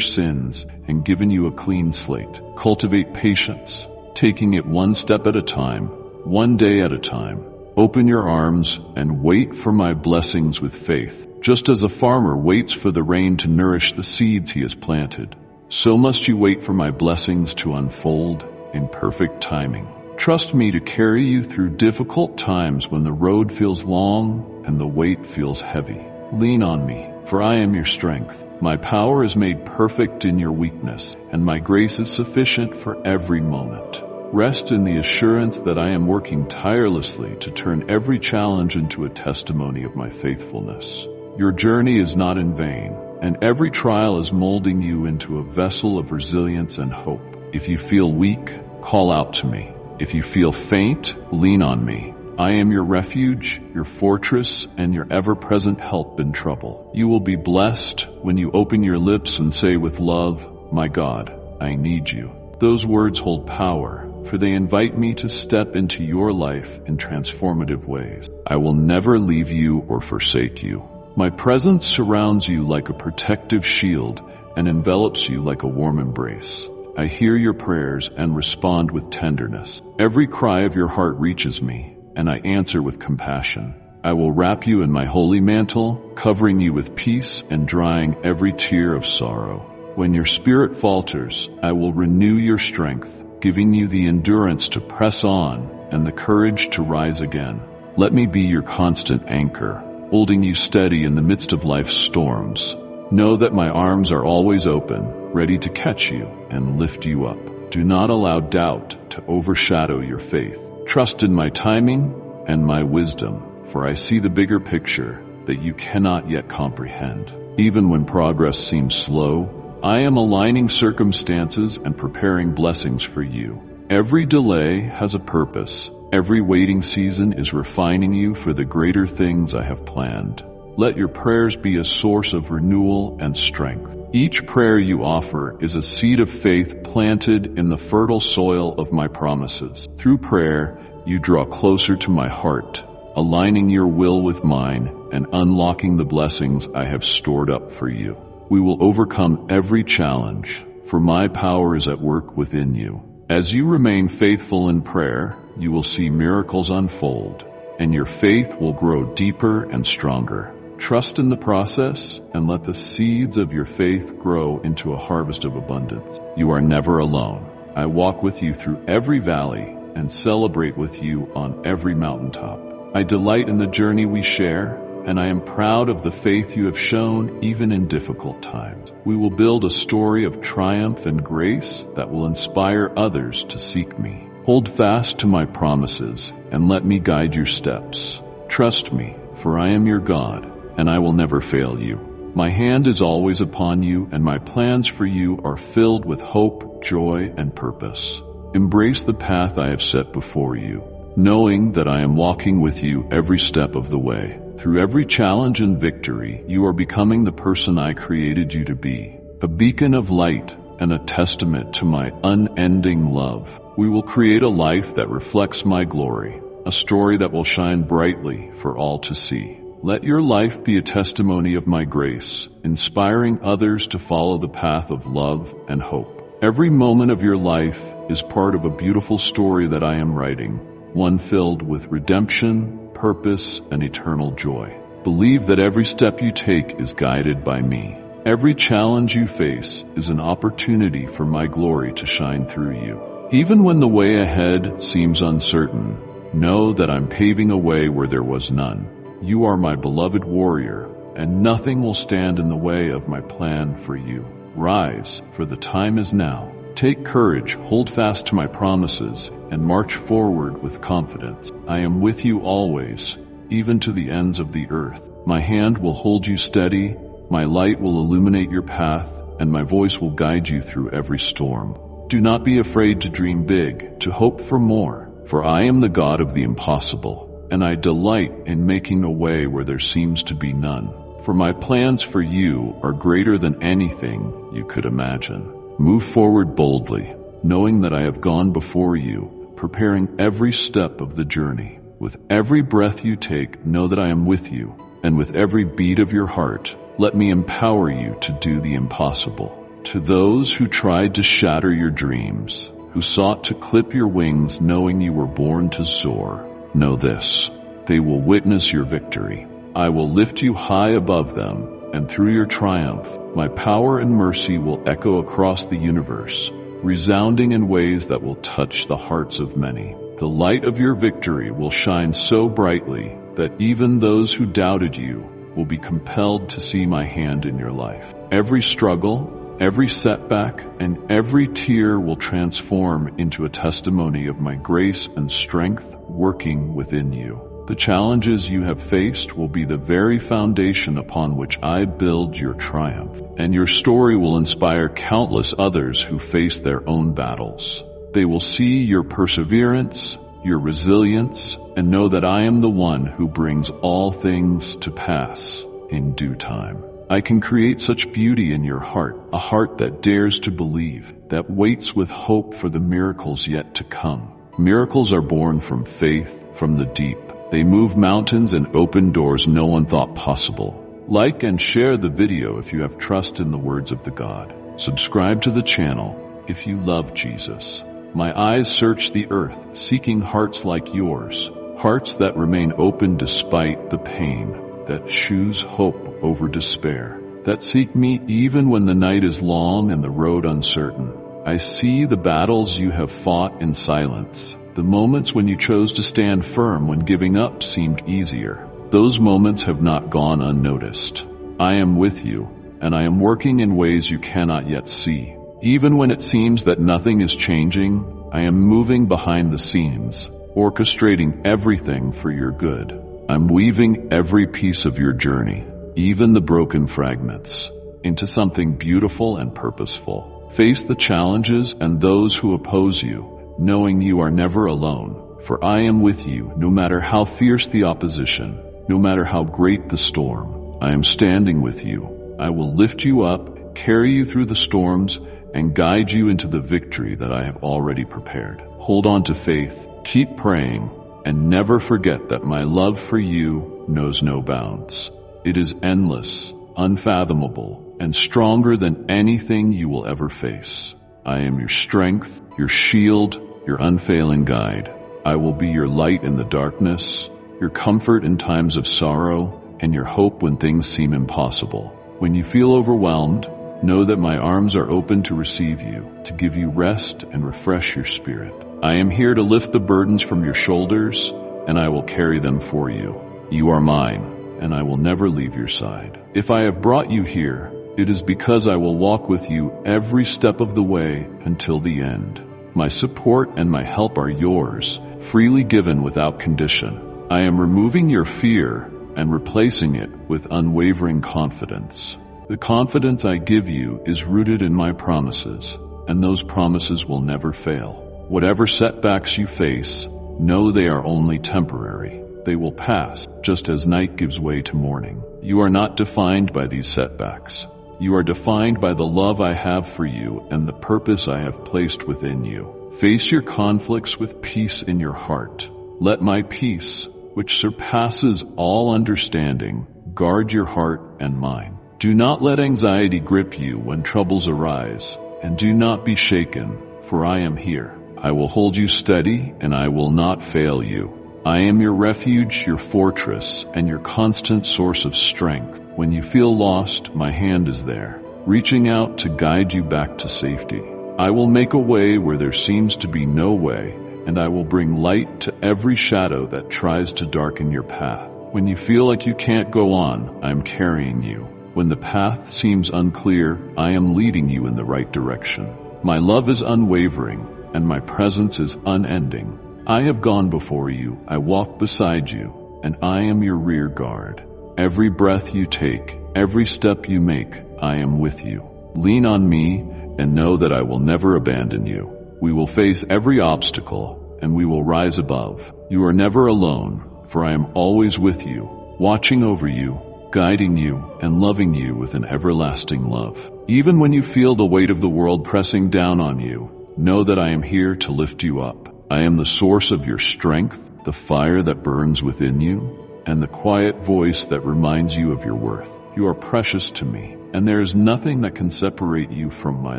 sins and given you a clean slate. Cultivate patience, taking it one step at a time, one day at a time. Open your arms and wait for my blessings with faith. Just as a farmer waits for the rain to nourish the seeds he has planted, so must you wait for my blessings to unfold in perfect timing. Trust me to carry you through difficult times when the road feels long and the weight feels heavy. Lean on me, for I am your strength. My power is made perfect in your weakness, and my grace is sufficient for every moment. Rest in the assurance that I am working tirelessly to turn every challenge into a testimony of my faithfulness. Your journey is not in vain, and every trial is molding you into a vessel of resilience and hope. If you feel weak, call out to me. If you feel faint, lean on me. I am your refuge, your fortress, and your ever-present help in trouble. You will be blessed when you open your lips and say with love, "My God, I need you." Those words hold power, for they invite me to step into your life in transformative ways. I will never leave you or forsake you. My presence surrounds you like a protective shield and envelops you like a warm embrace. I hear your prayers and respond with tenderness. Every cry of your heart reaches me, and I answer with compassion. I will wrap you in my holy mantle, covering you with peace and drying every tear of sorrow. When your spirit falters, I will renew your strength, giving you the endurance to press on and the courage to rise again. Let me be your constant anchor, holding you steady in the midst of life's storms. Know that my arms are always open, ready to catch you and lift you up. Do not allow doubt to overshadow your faith. Trust in my timing and my wisdom, for I see the bigger picture that you cannot yet comprehend. Even when progress seems slow, I am aligning circumstances and preparing blessings for you. Every delay has a purpose. Every waiting season is refining you for the greater things I have planned. Let your prayers be a source of renewal and strength. Each prayer you offer is a seed of faith planted in the fertile soil of my promises. Through prayer, you draw closer to my heart, aligning your will with mine and unlocking the blessings I have stored up for you. We will overcome every challenge, for my power is at work within you. As you remain faithful in prayer, you will see miracles unfold, and your faith will grow deeper and stronger. Trust in the process and let the seeds of your faith grow into a harvest of abundance. You are never alone. I walk with you through every valley and celebrate with you on every mountaintop. I delight in the journey we share, and I am proud of the faith you have shown even in difficult times. We will build a story of triumph and grace that will inspire others to seek me. Hold fast to my promises and let me guide your steps. Trust me, for I am your God, and I will never fail you. My hand is always upon you, and my plans for you are filled with hope, joy, and purpose. Embrace the path I have set before you, knowing that I am walking with you every step of the way. Through every challenge and victory, you are becoming the person I created you to be, a beacon of light and a testament to my unending love. We will create a life that reflects my glory, a story that will shine brightly for all to see. Let your life be a testimony of my grace, inspiring others to follow the path of love and hope. Every moment of your life is part of a beautiful story that I am writing, one filled with redemption, purpose, and eternal joy. Believe that every step you take is guided by me. Every challenge you face is an opportunity for my glory to shine through you. Even when the way ahead seems uncertain, know that I'm paving a way where there was none. You are my beloved warrior, and nothing will stand in the way of my plan for you. Rise, for the time is now. Take courage, hold fast to my promises, and march forward with confidence. I am with you always, even to the ends of the earth. My hand will hold you steady, my light will illuminate your path, and my voice will guide you through every storm. Do not be afraid to dream big, to hope for more, for I am the God of the impossible. and I delight in making a way where there seems to be none. For my plans for you are greater than anything you could imagine. Move forward boldly, knowing that I have gone before you, preparing every step of the journey. With every breath you take, know that I am with you, and with every beat of your heart, let me empower you to do the impossible. To those who tried to shatter your dreams, who sought to clip your wings knowing you were born to soar, know this: they will witness your victory. I will lift you high above them, and through your triumph, my power and mercy will echo across the universe, resounding in ways that will touch the hearts of many. The light of your victory will shine so brightly that even those who doubted you will be compelled to see my hand in your life. Every struggle, every setback, and every tear will transform into a testimony of my grace and strength working within you. The challenges you have faced will be the very foundation upon which I build your triumph, and your story will inspire countless others who face their own battles. They will see your perseverance, your resilience, and know that I am the one who brings all things to pass in due time. I can create such beauty in your heart, a heart that dares to believe, that waits with hope for the miracles yet to come. Miracles are born from faith, from the deep. They move mountains and open doors no one thought possible. Like and share the video if you have trust in the words of the God. Subscribe to the channel if you love Jesus. My eyes search the earth, seeking hearts like yours, hearts that remain open despite the pain, that choose hope over despair, that seek me even when the night is long and the road uncertain. I see the battles you have fought in silence, the moments when you chose to stand firm when giving up seemed easier. Those moments have not gone unnoticed. I am with you, and I am working in ways you cannot yet see. Even when it seems that nothing is changing, I am moving behind the scenes, orchestrating everything for your good. I'm weaving every piece of your journey, even the broken fragments, into something beautiful and purposeful. Face the challenges and those who oppose you, knowing you are never alone, for I am with you no matter how fierce the opposition, no matter how great the storm. I am standing with you. I will lift you up, carry you through the storms, and guide you into the victory that I have already prepared. Hold on to faith, keep praying, and never forget that my love for you knows no bounds. It is endless, unfathomable, and stronger than anything you will ever face. I am your strength, your shield, your unfailing guide. I will be your light in the darkness, your comfort in times of sorrow, and your hope when things seem impossible. When you feel overwhelmed, know that my arms are open to receive you, to give you rest and refresh your spirit. I am here to lift the burdens from your shoulders, and I will carry them for you. You are mine, and I will never leave your side. If I have brought you here, it is because I will walk with you every step of the way until the end. My support and my help are yours, freely given without condition. I am removing your fear and replacing it with unwavering confidence. The confidence I give you is rooted in my promises, and those promises will never fail. Whatever setbacks you face, know they are only temporary. They will pass, just as night gives way to morning. You are not defined by these setbacks. You are defined by the love I have for you and the purpose I have placed within you. Face your conflicts with peace in your heart. Let my peace, which surpasses all understanding, guard your heart and mind. Do not let anxiety grip you when troubles arise, and do not be shaken, for I am here. I will hold you steady, and I will not fail you. I am your refuge, your fortress, and your constant source of strength. When you feel lost, my hand is there, reaching out to guide you back to safety. I will make a way where there seems to be no way, and I will bring light to every shadow that tries to darken your path. When you feel like you can't go on, I am carrying you. When the path seems unclear, I am leading you in the right direction. My love is unwavering, and my presence is unending. I have gone before you, I walk beside you, and I am your rear guard. Every breath you take, every step you make, I am with you. Lean on me and know that I will never abandon you. We will face every obstacle, and we will rise above. You are never alone, for I am always with you, watching over you, guiding you, and loving you with an everlasting love. Even when you feel the weight of the world pressing down on you, know that I am here to lift you up. I am the source of your strength, the fire that burns within you, and the quiet voice that reminds you of your worth. You are precious to me, and there is nothing that can separate you from my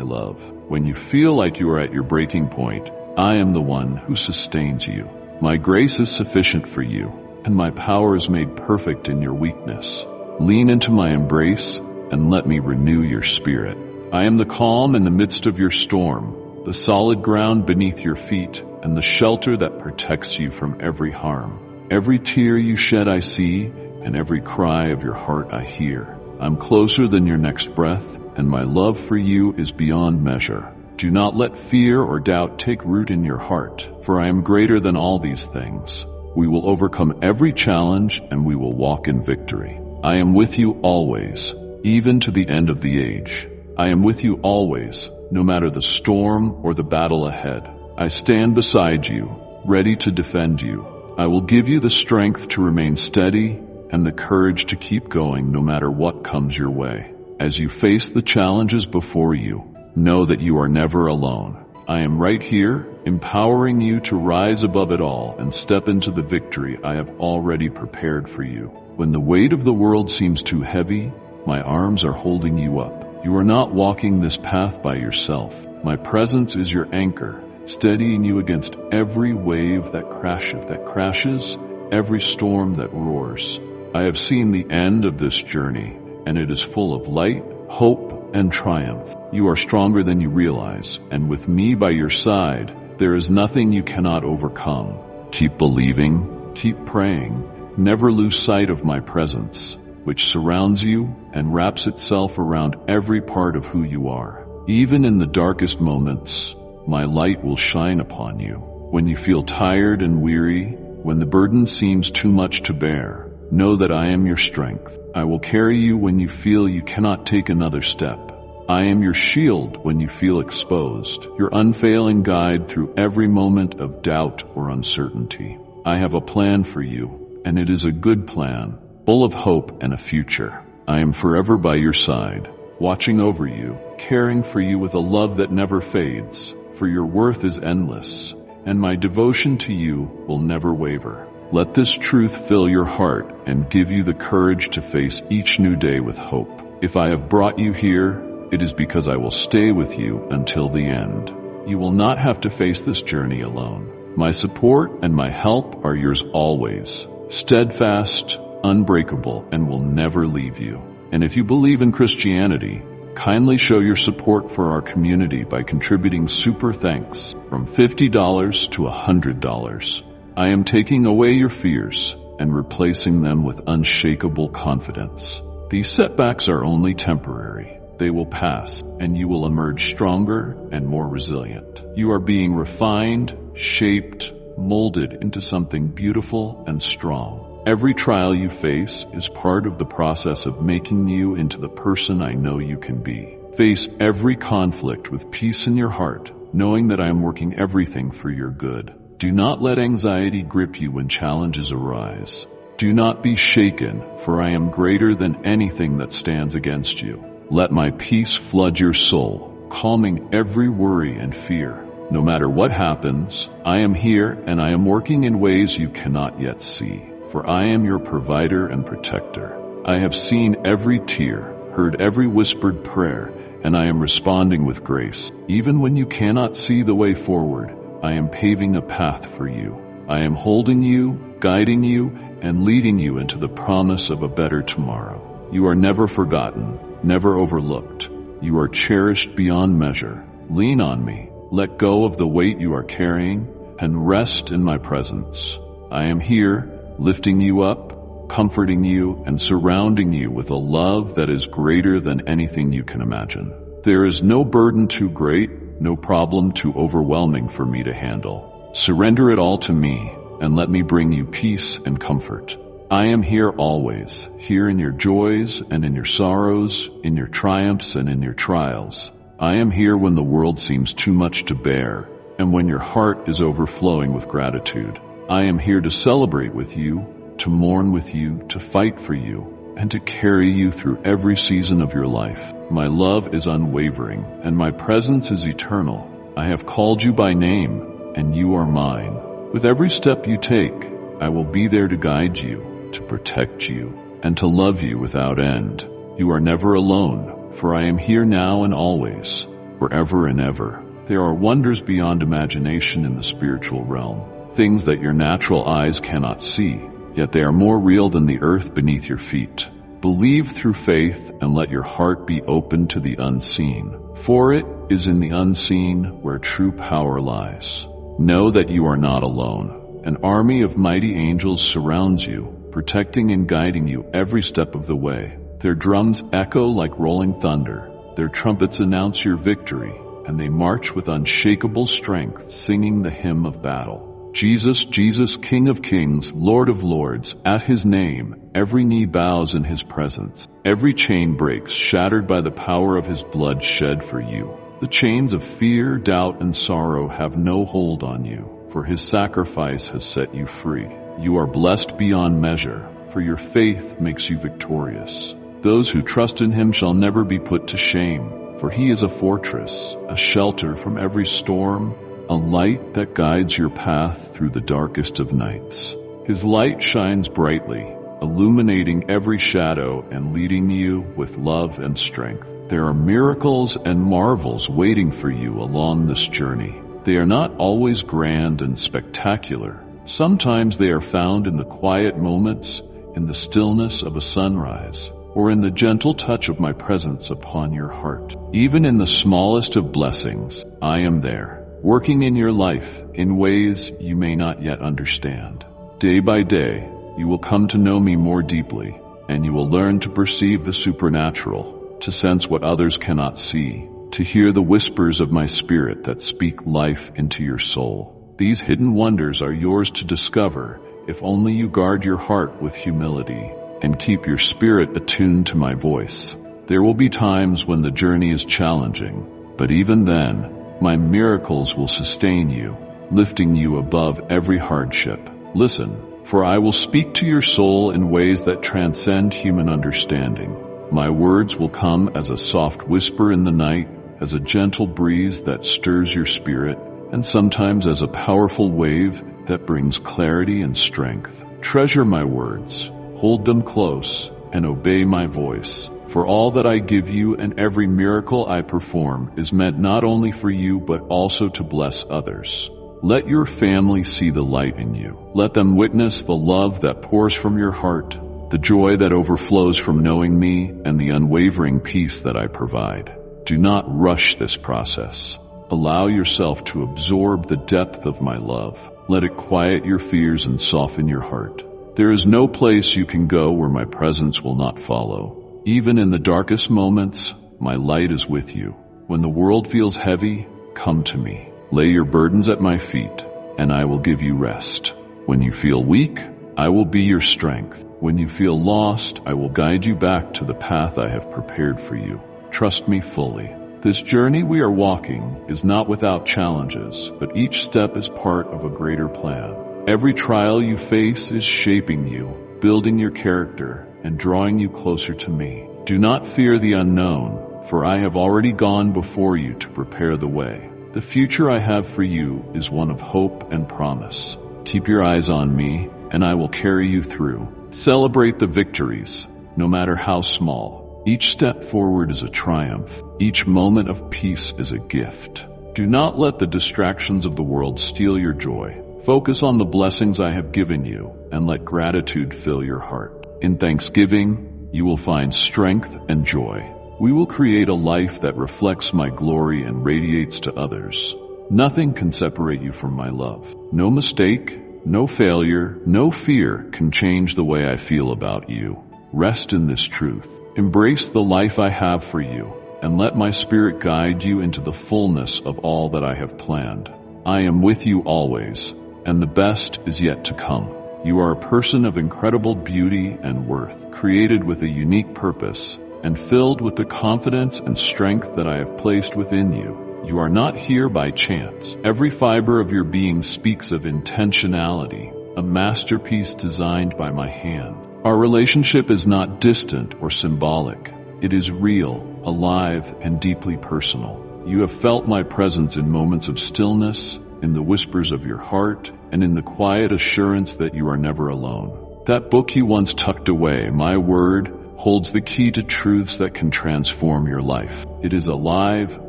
love. When you feel like you are at your breaking point, I am the one who sustains you. My grace is sufficient for you, and my power is made perfect in your weakness. Lean into my embrace and let me renew your spirit. I am the calm in the midst of your storm, the solid ground beneath your feet, and the shelter that protects you from every harm. Every tear you shed I see, and every cry of your heart I hear. I'm closer than your next breath, and my love for you is beyond measure. Do not let fear or doubt take root in your heart, for I am greater than all these things. We will overcome every challenge, and we will walk in victory. I am with you always, even to the end of the age. I am with you always, no matter the storm or the battle ahead. I stand beside you, ready to defend you. I will give you the strength to remain steady and the courage to keep going no matter what comes your way. As you face the challenges before you, know that you are never alone. I am right here, empowering you to rise above it all and step into the victory I have already prepared for you. When the weight of the world seems too heavy, my arms are holding you up. You are not walking this path by yourself. My presence is your anchor, steadying you against every wave that crashes, every storm that roars. I have seen the end of this journey, and it is full of light, hope, and triumph. You are stronger than you realize, and with me by your side, there is nothing you cannot overcome. Keep believing, keep praying, never lose sight of my presence, which surrounds you and wraps itself around every part of who you are. Even in the darkest moments, my light will shine upon you. When you feel tired and weary, when the burden seems too much to bear, know that I am your strength. I will carry you when you feel you cannot take another step. I am your shield when you feel exposed, your unfailing guide through every moment of doubt or uncertainty. I have a plan for you, and it is a good plan, full of hope and a future. I am forever by your side, watching over you, caring for you with a love that never fades, for your worth is endless, and my devotion to you will never waver. Let this truth fill your heart and give you the courage to face each new day with hope. If I have brought you here, it is because I will stay with you until the end. You will not have to face this journey alone. My support and my help are yours always, steadfast, unbreakable, and will never leave you. And if you believe in Christianity, kindly show your support for our community by contributing super thanks from $50 to $100. I am taking away your fears and replacing them with unshakable confidence. These setbacks are only temporary. They will pass, and you will emerge stronger and more resilient. You are being refined, shaped, molded into something beautiful and strong. Every trial you face is part of the process of making you into the person I know you can be. Face every conflict with peace in your heart, knowing that I am working everything for your good. Do not let anxiety grip you when challenges arise. Do not be shaken, for I am greater than anything that stands against you. Let my peace flood your soul, calming every worry and fear. No matter what happens, I am here and I am working in ways you cannot yet see, for I am your provider and protector. I have seen every tear, heard every whispered prayer, and I am responding with grace. Even when you cannot see the way forward, I am paving a path for you. I am holding you, guiding you, and leading you into the promise of a better tomorrow. You are never forgotten, never overlooked. You are cherished beyond measure. Lean on me, let go of the weight you are carrying, and rest in my presence. I am here, lifting you up, comforting you, and surrounding you with a love that is greater than anything you can imagine. There is no burden too great, no problem too overwhelming for me to handle. Surrender it all to me, and let me bring you peace and comfort. I am here always, here in your joys and in your sorrows, in your triumphs and in your trials. I am here when the world seems too much to bear, and when your heart is overflowing with gratitude. I am here to celebrate with you, to mourn with you, to fight for you, and to carry you through every season of your life. My love is unwavering, and my presence is eternal. I have called you by name, and you are mine. With every step you take, I will be there to guide you, to protect you, and to love you without end. You are never alone, for I am here now and always, forever and ever. There are wonders beyond imagination in the spiritual realm, things that your natural eyes cannot see, yet they are more real than the earth beneath your feet. Believe through faith and let your heart be open to the unseen, for it is in the unseen where true power lies. Know that you are not alone. An army of mighty angels surrounds you, protecting and guiding you every step of the way. Their drums echo like rolling thunder. Their trumpets announce your victory, and they march with unshakable strength, singing the hymn of battle. Jesus, Jesus, King of kings, Lord of lords, at his name, every knee bows in his presence. Every chain breaks, shattered by the power of his blood shed for you. The chains of fear, doubt, and sorrow have no hold on you, for his sacrifice has set you free. You are blessed beyond measure, for your faith makes you victorious. Those who trust in him shall never be put to shame, for he is a fortress, a shelter from every storm, a light that guides your path through the darkest of nights. His light shines brightly, illuminating every shadow and leading you with love and strength. There are miracles and marvels waiting for you along this journey. They are not always grand and spectacular. Sometimes they are found in the quiet moments, in the stillness of a sunrise, or in the gentle touch of my presence upon your heart. Even in the smallest of blessings, I am there, working in your life in ways you may not yet understand. Day by day, you will come to know me more deeply, and you will learn to perceive the supernatural, to sense what others cannot see, to hear the whispers of my spirit that speak life into your soul. These hidden wonders are yours to discover if only you guard your heart with humility and keep your spirit attuned to my voice. There will be times when the journey is challenging, but even then, my miracles will sustain you, lifting you above every hardship. Listen, for I will speak to your soul in ways that transcend human understanding. My words will come as a soft whisper in the night, as a gentle breeze that stirs your spirit, and sometimes as a powerful wave that brings clarity and strength. Treasure my words, hold them close, and obey my voice. For all that I give you and every miracle I perform is meant not only for you but also to bless others. Let your family see the light in you. Let them witness the love that pours from your heart, the joy that overflows from knowing me, and the unwavering peace that I provide. Do not rush this process. Allow yourself to absorb the depth of my love. Let it quiet your fears and soften your heart. There is no place you can go where my presence will not follow. Even in the darkest moments, my light is with you. When the world feels heavy, come to me. Lay your burdens at my feet, and I will give you rest. When you feel weak, I will be your strength. When you feel lost, I will guide you back to the path I have prepared for you. Trust me fully. This journey we are walking is not without challenges, but each step is part of a greater plan. Every trial you face is shaping you, building your character, and drawing you closer to me. Do not fear the unknown, for I have already gone before you to prepare the way. The future I have for you is one of hope and promise. Keep your eyes on me, and I will carry you through. Celebrate the victories, no matter how small. Each step forward is a triumph. Each moment of peace is a gift. Do not let the distractions of the world steal your joy. Focus on the blessings I have given you, and let gratitude fill your heart. In thanksgiving, you will find strength and joy. We will create a life that reflects my glory and radiates to others. Nothing can separate you from my love. No mistake, no failure, no fear can change the way I feel about you. Rest in this truth. Embrace the life I have for you, and let my spirit guide you into the fullness of all that I have planned. I am with you always, and the best is yet to come. You are a person of incredible beauty and worth, created with a unique purpose, and filled with the confidence and strength that I have placed within you. You are not here by chance. Every fiber of your being speaks of intentionality, a masterpiece designed by my hand. Our relationship is not distant or symbolic. It is real, alive, and deeply personal. You have felt my presence in moments of stillness, in the whispers of your heart, and in the quiet assurance that you are never alone. That book you once tucked away, my word, holds the key to truths that can transform your life. It is alive,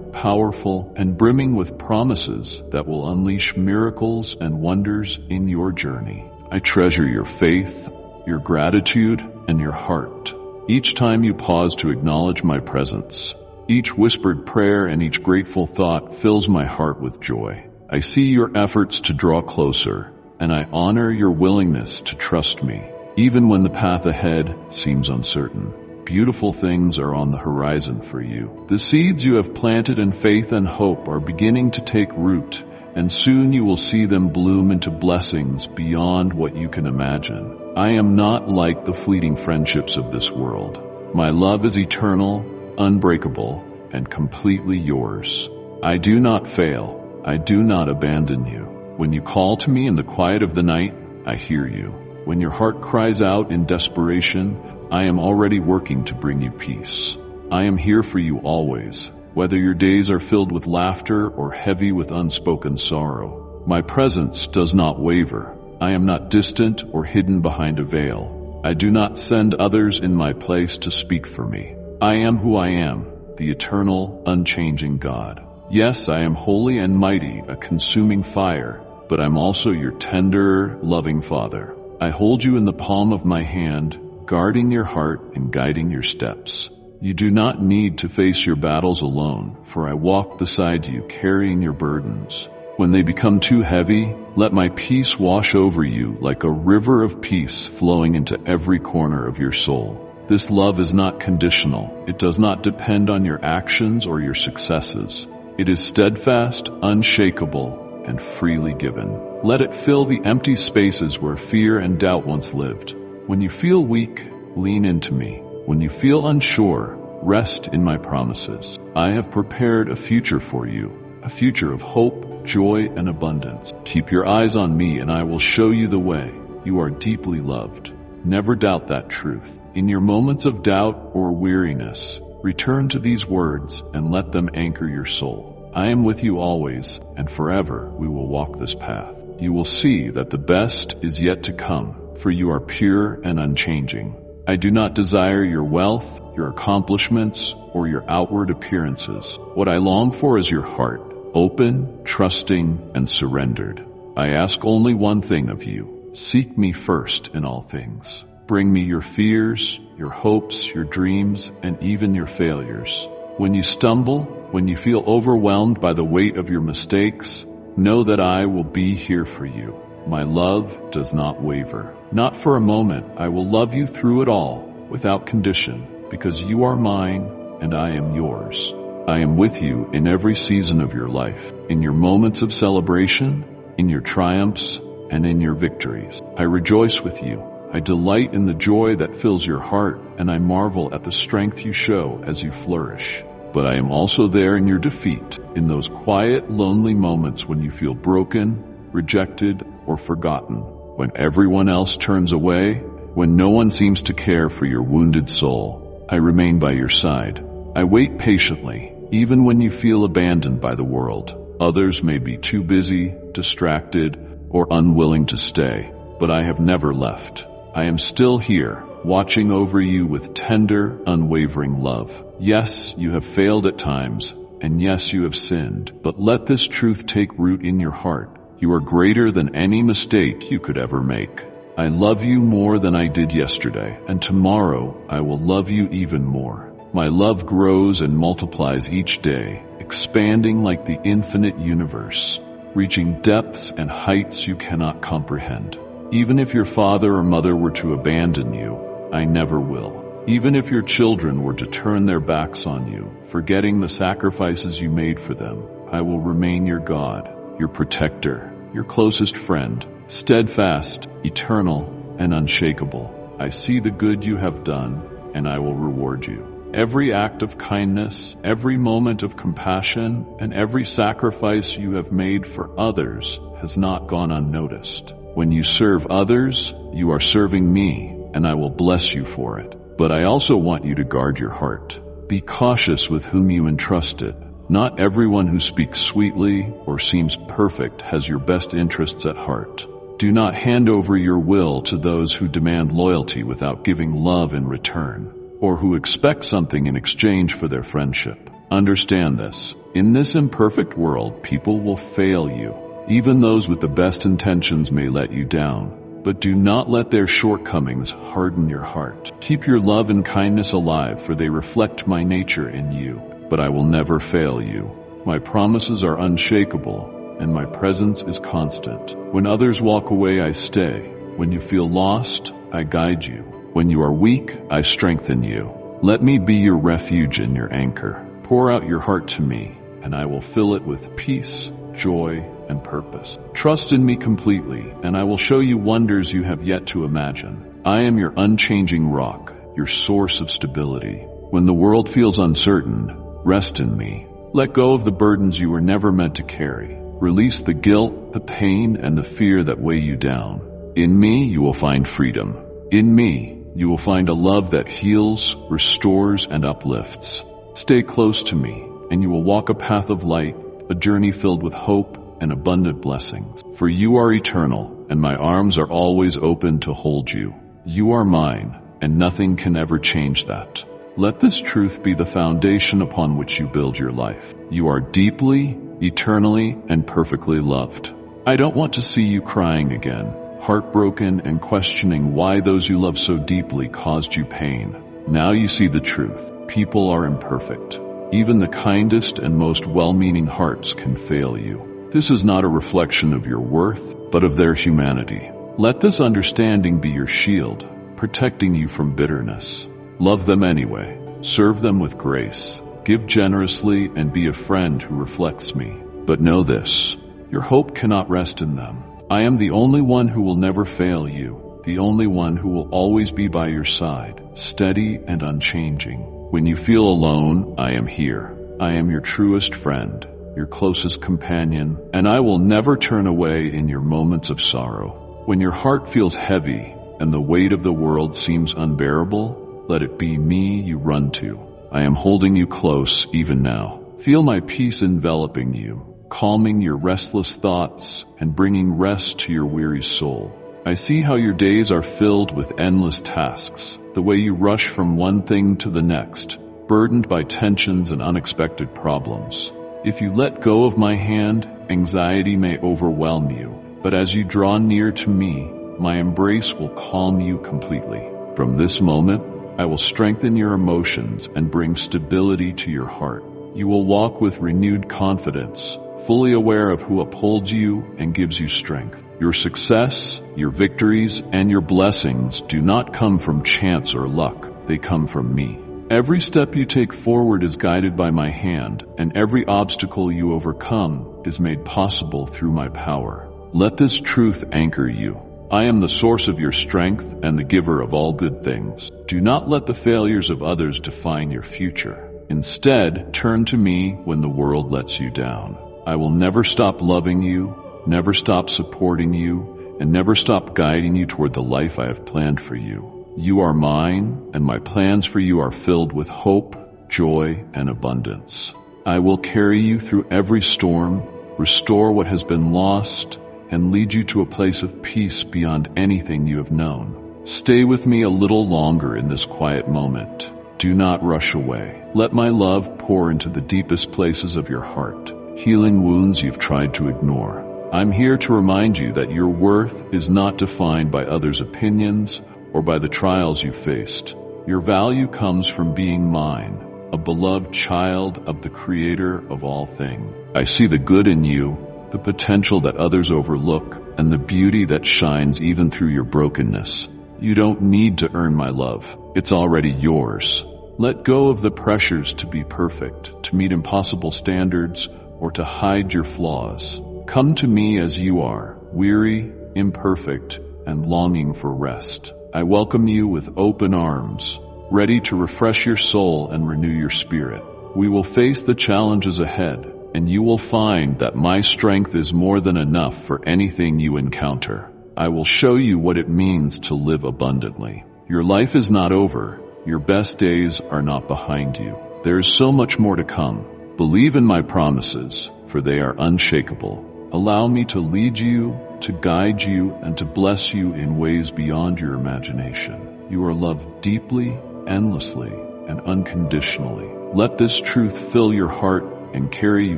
powerful, and brimming with promises that will unleash miracles and wonders in your journey. I treasure your faith, your gratitude, and your heart. Each time you pause to acknowledge my presence, each whispered prayer and each grateful thought fills my heart with joy. I see your efforts to draw closer, and I honor your willingness to trust me, even when the path ahead seems uncertain. Beautiful things are on the horizon for you. The seeds you have planted in faith and hope are beginning to take root, and soon you will see them bloom into blessings beyond what you can imagine. I am not like the fleeting friendships of this world. My love is eternal, unbreakable, and completely yours. I do not fail. I do not abandon you. When you call to me in the quiet of the night, I hear you. When your heart cries out in desperation, I am already working to bring you peace. I am here for you always, whether your days are filled with laughter or heavy with unspoken sorrow. My presence does not waver. I am not distant or hidden behind a veil. I do not send others in my place to speak for me. I am who I am, the eternal, unchanging God. Yes, I am holy and mighty, a consuming fire, but I'm also your tender, loving Father. I hold you in the palm of my hand, guarding your heart and guiding your steps. You do not need to face your battles alone, for I walk beside you carrying your burdens. When they become too heavy, let my peace wash over you like a river of peace flowing into every corner of your soul. This love is not conditional. It does not depend on your actions or your successes. It is steadfast, unshakable, and freely given. Let it fill the empty spaces where fear and doubt once lived. When you feel weak, lean into me. When you feel unsure, rest in my promises. I have prepared a future for you, a future of hope, joy, and abundance. Keep your eyes on me and I will show you the way. You are deeply loved. Never doubt that truth. In your moments of doubt or weariness, return to these words and let them anchor your soul. I am with you always, and forever we will walk this path. You will see that the best is yet to come, for you are pure and unchanging. I do not desire your wealth, your accomplishments, or your outward appearances. What I long for is your heart, open, trusting, and surrendered. I ask only one thing of you. Seek me first in all things. Bring me your fears, your hopes, your dreams, and even your failures. When you stumble, when you feel overwhelmed by the weight of your mistakes, know that I will be here for you. My love does not waver. Not for a moment. I will love you through it all, without condition, because you are mine and I am yours. I am with you in every season of your life, in your moments of celebration, in your triumphs, and in your victories. I rejoice with you. I delight in the joy that fills your heart, and I marvel at the strength you show as you flourish. But I am also there in your defeat, in those quiet, lonely moments when you feel broken, rejected, or forgotten. When everyone else turns away, when no one seems to care for your wounded soul, I remain by your side. I wait patiently, even when you feel abandoned by the world. Others may be too busy, distracted, or unwilling to stay, but I have never left. I am still here, watching over you with tender, unwavering love. Yes, you have failed at times, and yes, you have sinned, but let this truth take root in your heart. You are greater than any mistake you could ever make. I love you more than I did yesterday, and tomorrow I will love you even more. My love grows and multiplies each day, expanding like the infinite universe, reaching depths and heights you cannot comprehend. Even if your father or mother were to abandon you, I never will. Even if your children were to turn their backs on you, forgetting the sacrifices you made for them, I will remain your God, your protector, your closest friend, steadfast, eternal, and unshakable. I see the good you have done, and I will reward you. Every act of kindness, every moment of compassion, and every sacrifice you have made for others has not gone unnoticed. When you serve others, you are serving me, and I will bless you for it. But I also want you to guard your heart. Be cautious with whom you entrust it. Not everyone who speaks sweetly or seems perfect has your best interests at heart. Do not hand over your will to those who demand loyalty without giving love in return, or who expect something in exchange for their friendship. Understand this. In this imperfect world, people will fail you. Even those with the best intentions may let you down. But do not let their shortcomings harden your heart. Keep your love and kindness alive, for they reflect my nature in you. But I will never fail you. My promises are unshakable, and my presence is constant. When others walk away, I stay. When you feel lost, I guide you. When you are weak, I strengthen you. Let me be your refuge and your anchor. Pour out your heart to me, and I will fill it with peace, joy, and purpose. Trust in me completely, and I will show you wonders you have yet to imagine. I am your unchanging rock, your source of stability. When the world feels uncertain, rest in me. Let go of the burdens you were never meant to carry. Release the guilt, the pain, and the fear that weigh you down. In me, you will find freedom. In me, you will find a love that heals, restores, and uplifts. Stay close to me, and you will walk a path of light, a journey filled with hope and abundant blessings. For you are eternal, and my arms are always open to hold you. You are mine, and nothing can ever change that. Let this truth be the foundation upon which you build your life. You are deeply, eternally, and perfectly loved. I don't want to see you crying again, heartbroken and questioning why those you love so deeply caused you pain. Now you see the truth. People are imperfect. Even the kindest and most well-meaning hearts can fail you. This is not a reflection of your worth, but of their humanity. Let this understanding be your shield, protecting you from bitterness. Love them anyway. Serve them with grace. Give generously and be a friend who reflects me. But know this, your hope cannot rest in them. I am the only one who will never fail you, the only one who will always be by your side, steady and unchanging. When you feel alone, I am here. I am your truest friend, your closest companion, and I will never turn away in your moments of sorrow. When your heart feels heavy and the weight of the world seems unbearable, let it be me you run to. I am holding you close even now. Feel my peace enveloping you, calming your restless thoughts and bringing rest to your weary soul. I see how your days are filled with endless tasks, the way you rush from one thing to the next, burdened by tensions and unexpected problems. If you let go of my hand, anxiety may overwhelm you, but as you draw near to me, my embrace will calm you completely. From this moment, I will strengthen your emotions and bring stability to your heart. You will walk with renewed confidence, fully aware of who upholds you and gives you strength. Your success, your victories, and your blessings do not come from chance or luck. They come from me. Every step you take forward is guided by my hand, and every obstacle you overcome is made possible through my power. Let this truth anchor you. I am the source of your strength and the giver of all good things. Do not let the failures of others define your future. Instead, turn to me when the world lets you down. I will never stop loving you, never stop supporting you, and never stop guiding you toward the life I have planned for you. You are mine, and my plans for you are filled with hope, joy, and abundance. I will carry you through every storm, restore what has been lost, and lead you to a place of peace beyond anything you have known. Stay with me a little longer in this quiet moment. Do not rush away. Let my love pour into the deepest places of your heart, healing wounds you've tried to ignore. I'm here to remind you that your worth is not defined by others' opinions or by the trials you faced. Your value comes from being mine, a beloved child of the Creator of all things. I see the good in you, the potential that others overlook, and the beauty that shines even through your brokenness. You don't need to earn my love. It's already yours. Let go of the pressures to be perfect, to meet impossible standards, or to hide your flaws. Come to me as you are, weary, imperfect, and longing for rest. I welcome you with open arms, ready to refresh your soul and renew your spirit. We will face the challenges ahead, and you will find that my strength is more than enough for anything you encounter. I will show you what it means to live abundantly. Your life is not over. Your best days are not behind you. There is so much more to come. Believe in my promises, for they are unshakable. Allow me to lead you, to guide you, and to bless you in ways beyond your imagination. You are loved deeply, endlessly, and unconditionally. Let this truth fill your heart and carry you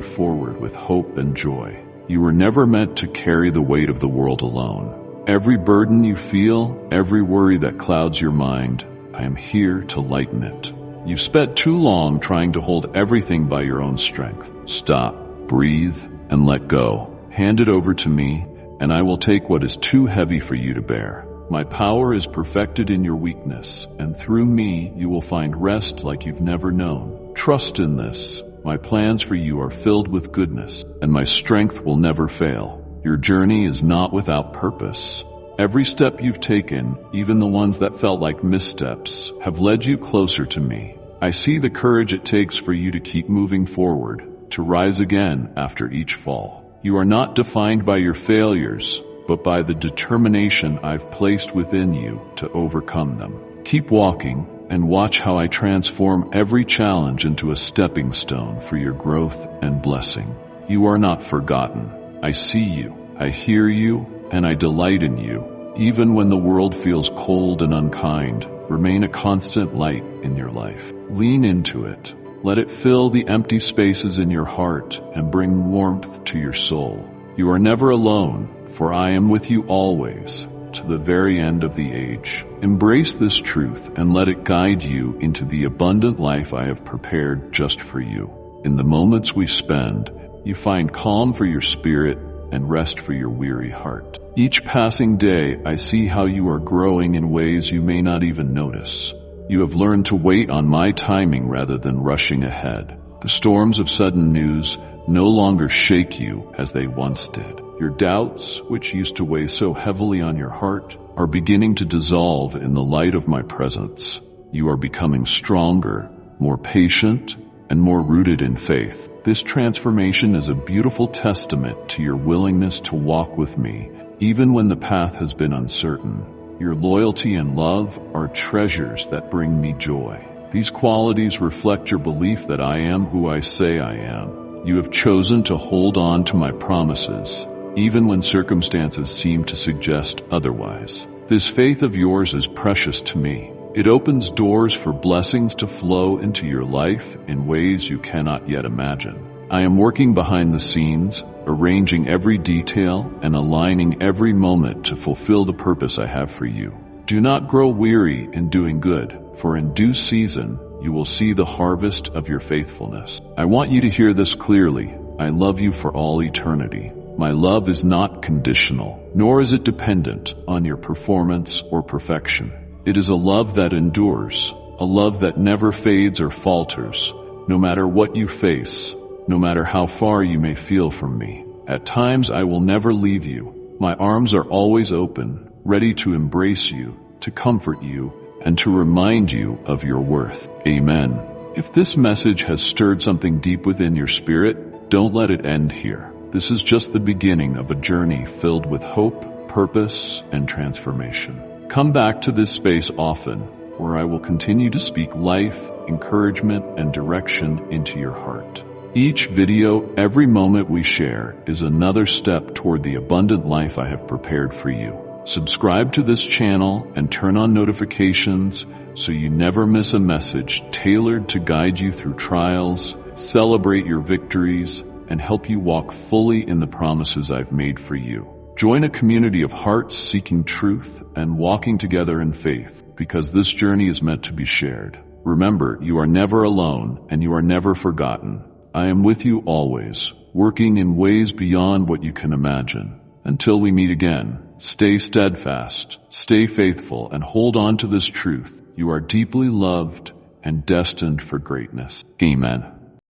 forward with hope and joy. You were never meant to carry the weight of the world alone. Every burden you feel, every worry that clouds your mind, I am here to lighten it. You've spent too long trying to hold everything by your own strength. Stop, breathe, and let go. Hand it over to me, and I will take what is too heavy for you to bear. My power is perfected in your weakness, and through me you will find rest like you've never known. Trust in this. My plans for you are filled with goodness, and my strength will never fail. Your journey is not without purpose. Every step you've taken, even the ones that felt like missteps, have led you closer to me. I see the courage it takes for you to keep moving forward, to rise again after each fall. You are not defined by your failures, but by the determination I've placed within you to overcome them. Keep walking and watch how I transform every challenge into a stepping stone for your growth and blessing. You are not forgotten. I see you, I hear you, and I delight in you. Even when the world feels cold and unkind, remain a constant light in your life. Lean into it. Let it fill the empty spaces in your heart and bring warmth to your soul. You are never alone, for I am with you always, to the very end of the age. Embrace this truth and let it guide you into the abundant life I have prepared just for you. In the moments we spend, you find calm for your spirit and rest for your weary heart. Each passing day, I see how you are growing in ways you may not even notice. You have learned to wait on my timing rather than rushing ahead. The storms of sudden news no longer shake you as they once did. Your doubts, which used to weigh so heavily on your heart, are beginning to dissolve in the light of my presence. You are becoming stronger, more patient, and more rooted in faith. This transformation is a beautiful testament to your willingness to walk with me, even when the path has been uncertain. Your loyalty and love are treasures that bring me joy. These qualities reflect your belief that I am who I say I am. You have chosen to hold on to my promises, even when circumstances seem to suggest otherwise. This faith of yours is precious to me. It opens doors for blessings to flow into your life in ways you cannot yet imagine. I am working behind the scenes, arranging every detail and aligning every moment to fulfill the purpose I have for you. Do not grow weary in doing good, for in due season you will see the harvest of your faithfulness. I want you to hear this clearly. I love you for all eternity. My love is not conditional, nor is it dependent on your performance or perfection. It is a love that endures, a love that never fades or falters, no matter what you face, no matter how far you may feel from me. At times I will never leave you. My arms are always open, ready to embrace you, to comfort you, and to remind you of your worth. Amen. If this message has stirred something deep within your spirit, don't let it end here. This is just the beginning of a journey filled with hope, purpose, and transformation. Come back to this space often, where I will continue to speak life, encouragement, and direction into your heart. Each video, every moment we share, is another step toward the abundant life I have prepared for you. Subscribe to this channel and turn on notifications so you never miss a message tailored to guide you through trials, celebrate your victories, and help you walk fully in the promises I've made for you. Join a community of hearts seeking truth and walking together in faith, because this journey is meant to be shared. Remember, you are never alone and you are never forgotten. I am with you always, working in ways beyond what you can imagine. Until we meet again, stay steadfast, stay faithful, and hold on to this truth. You are deeply loved and destined for greatness. Amen.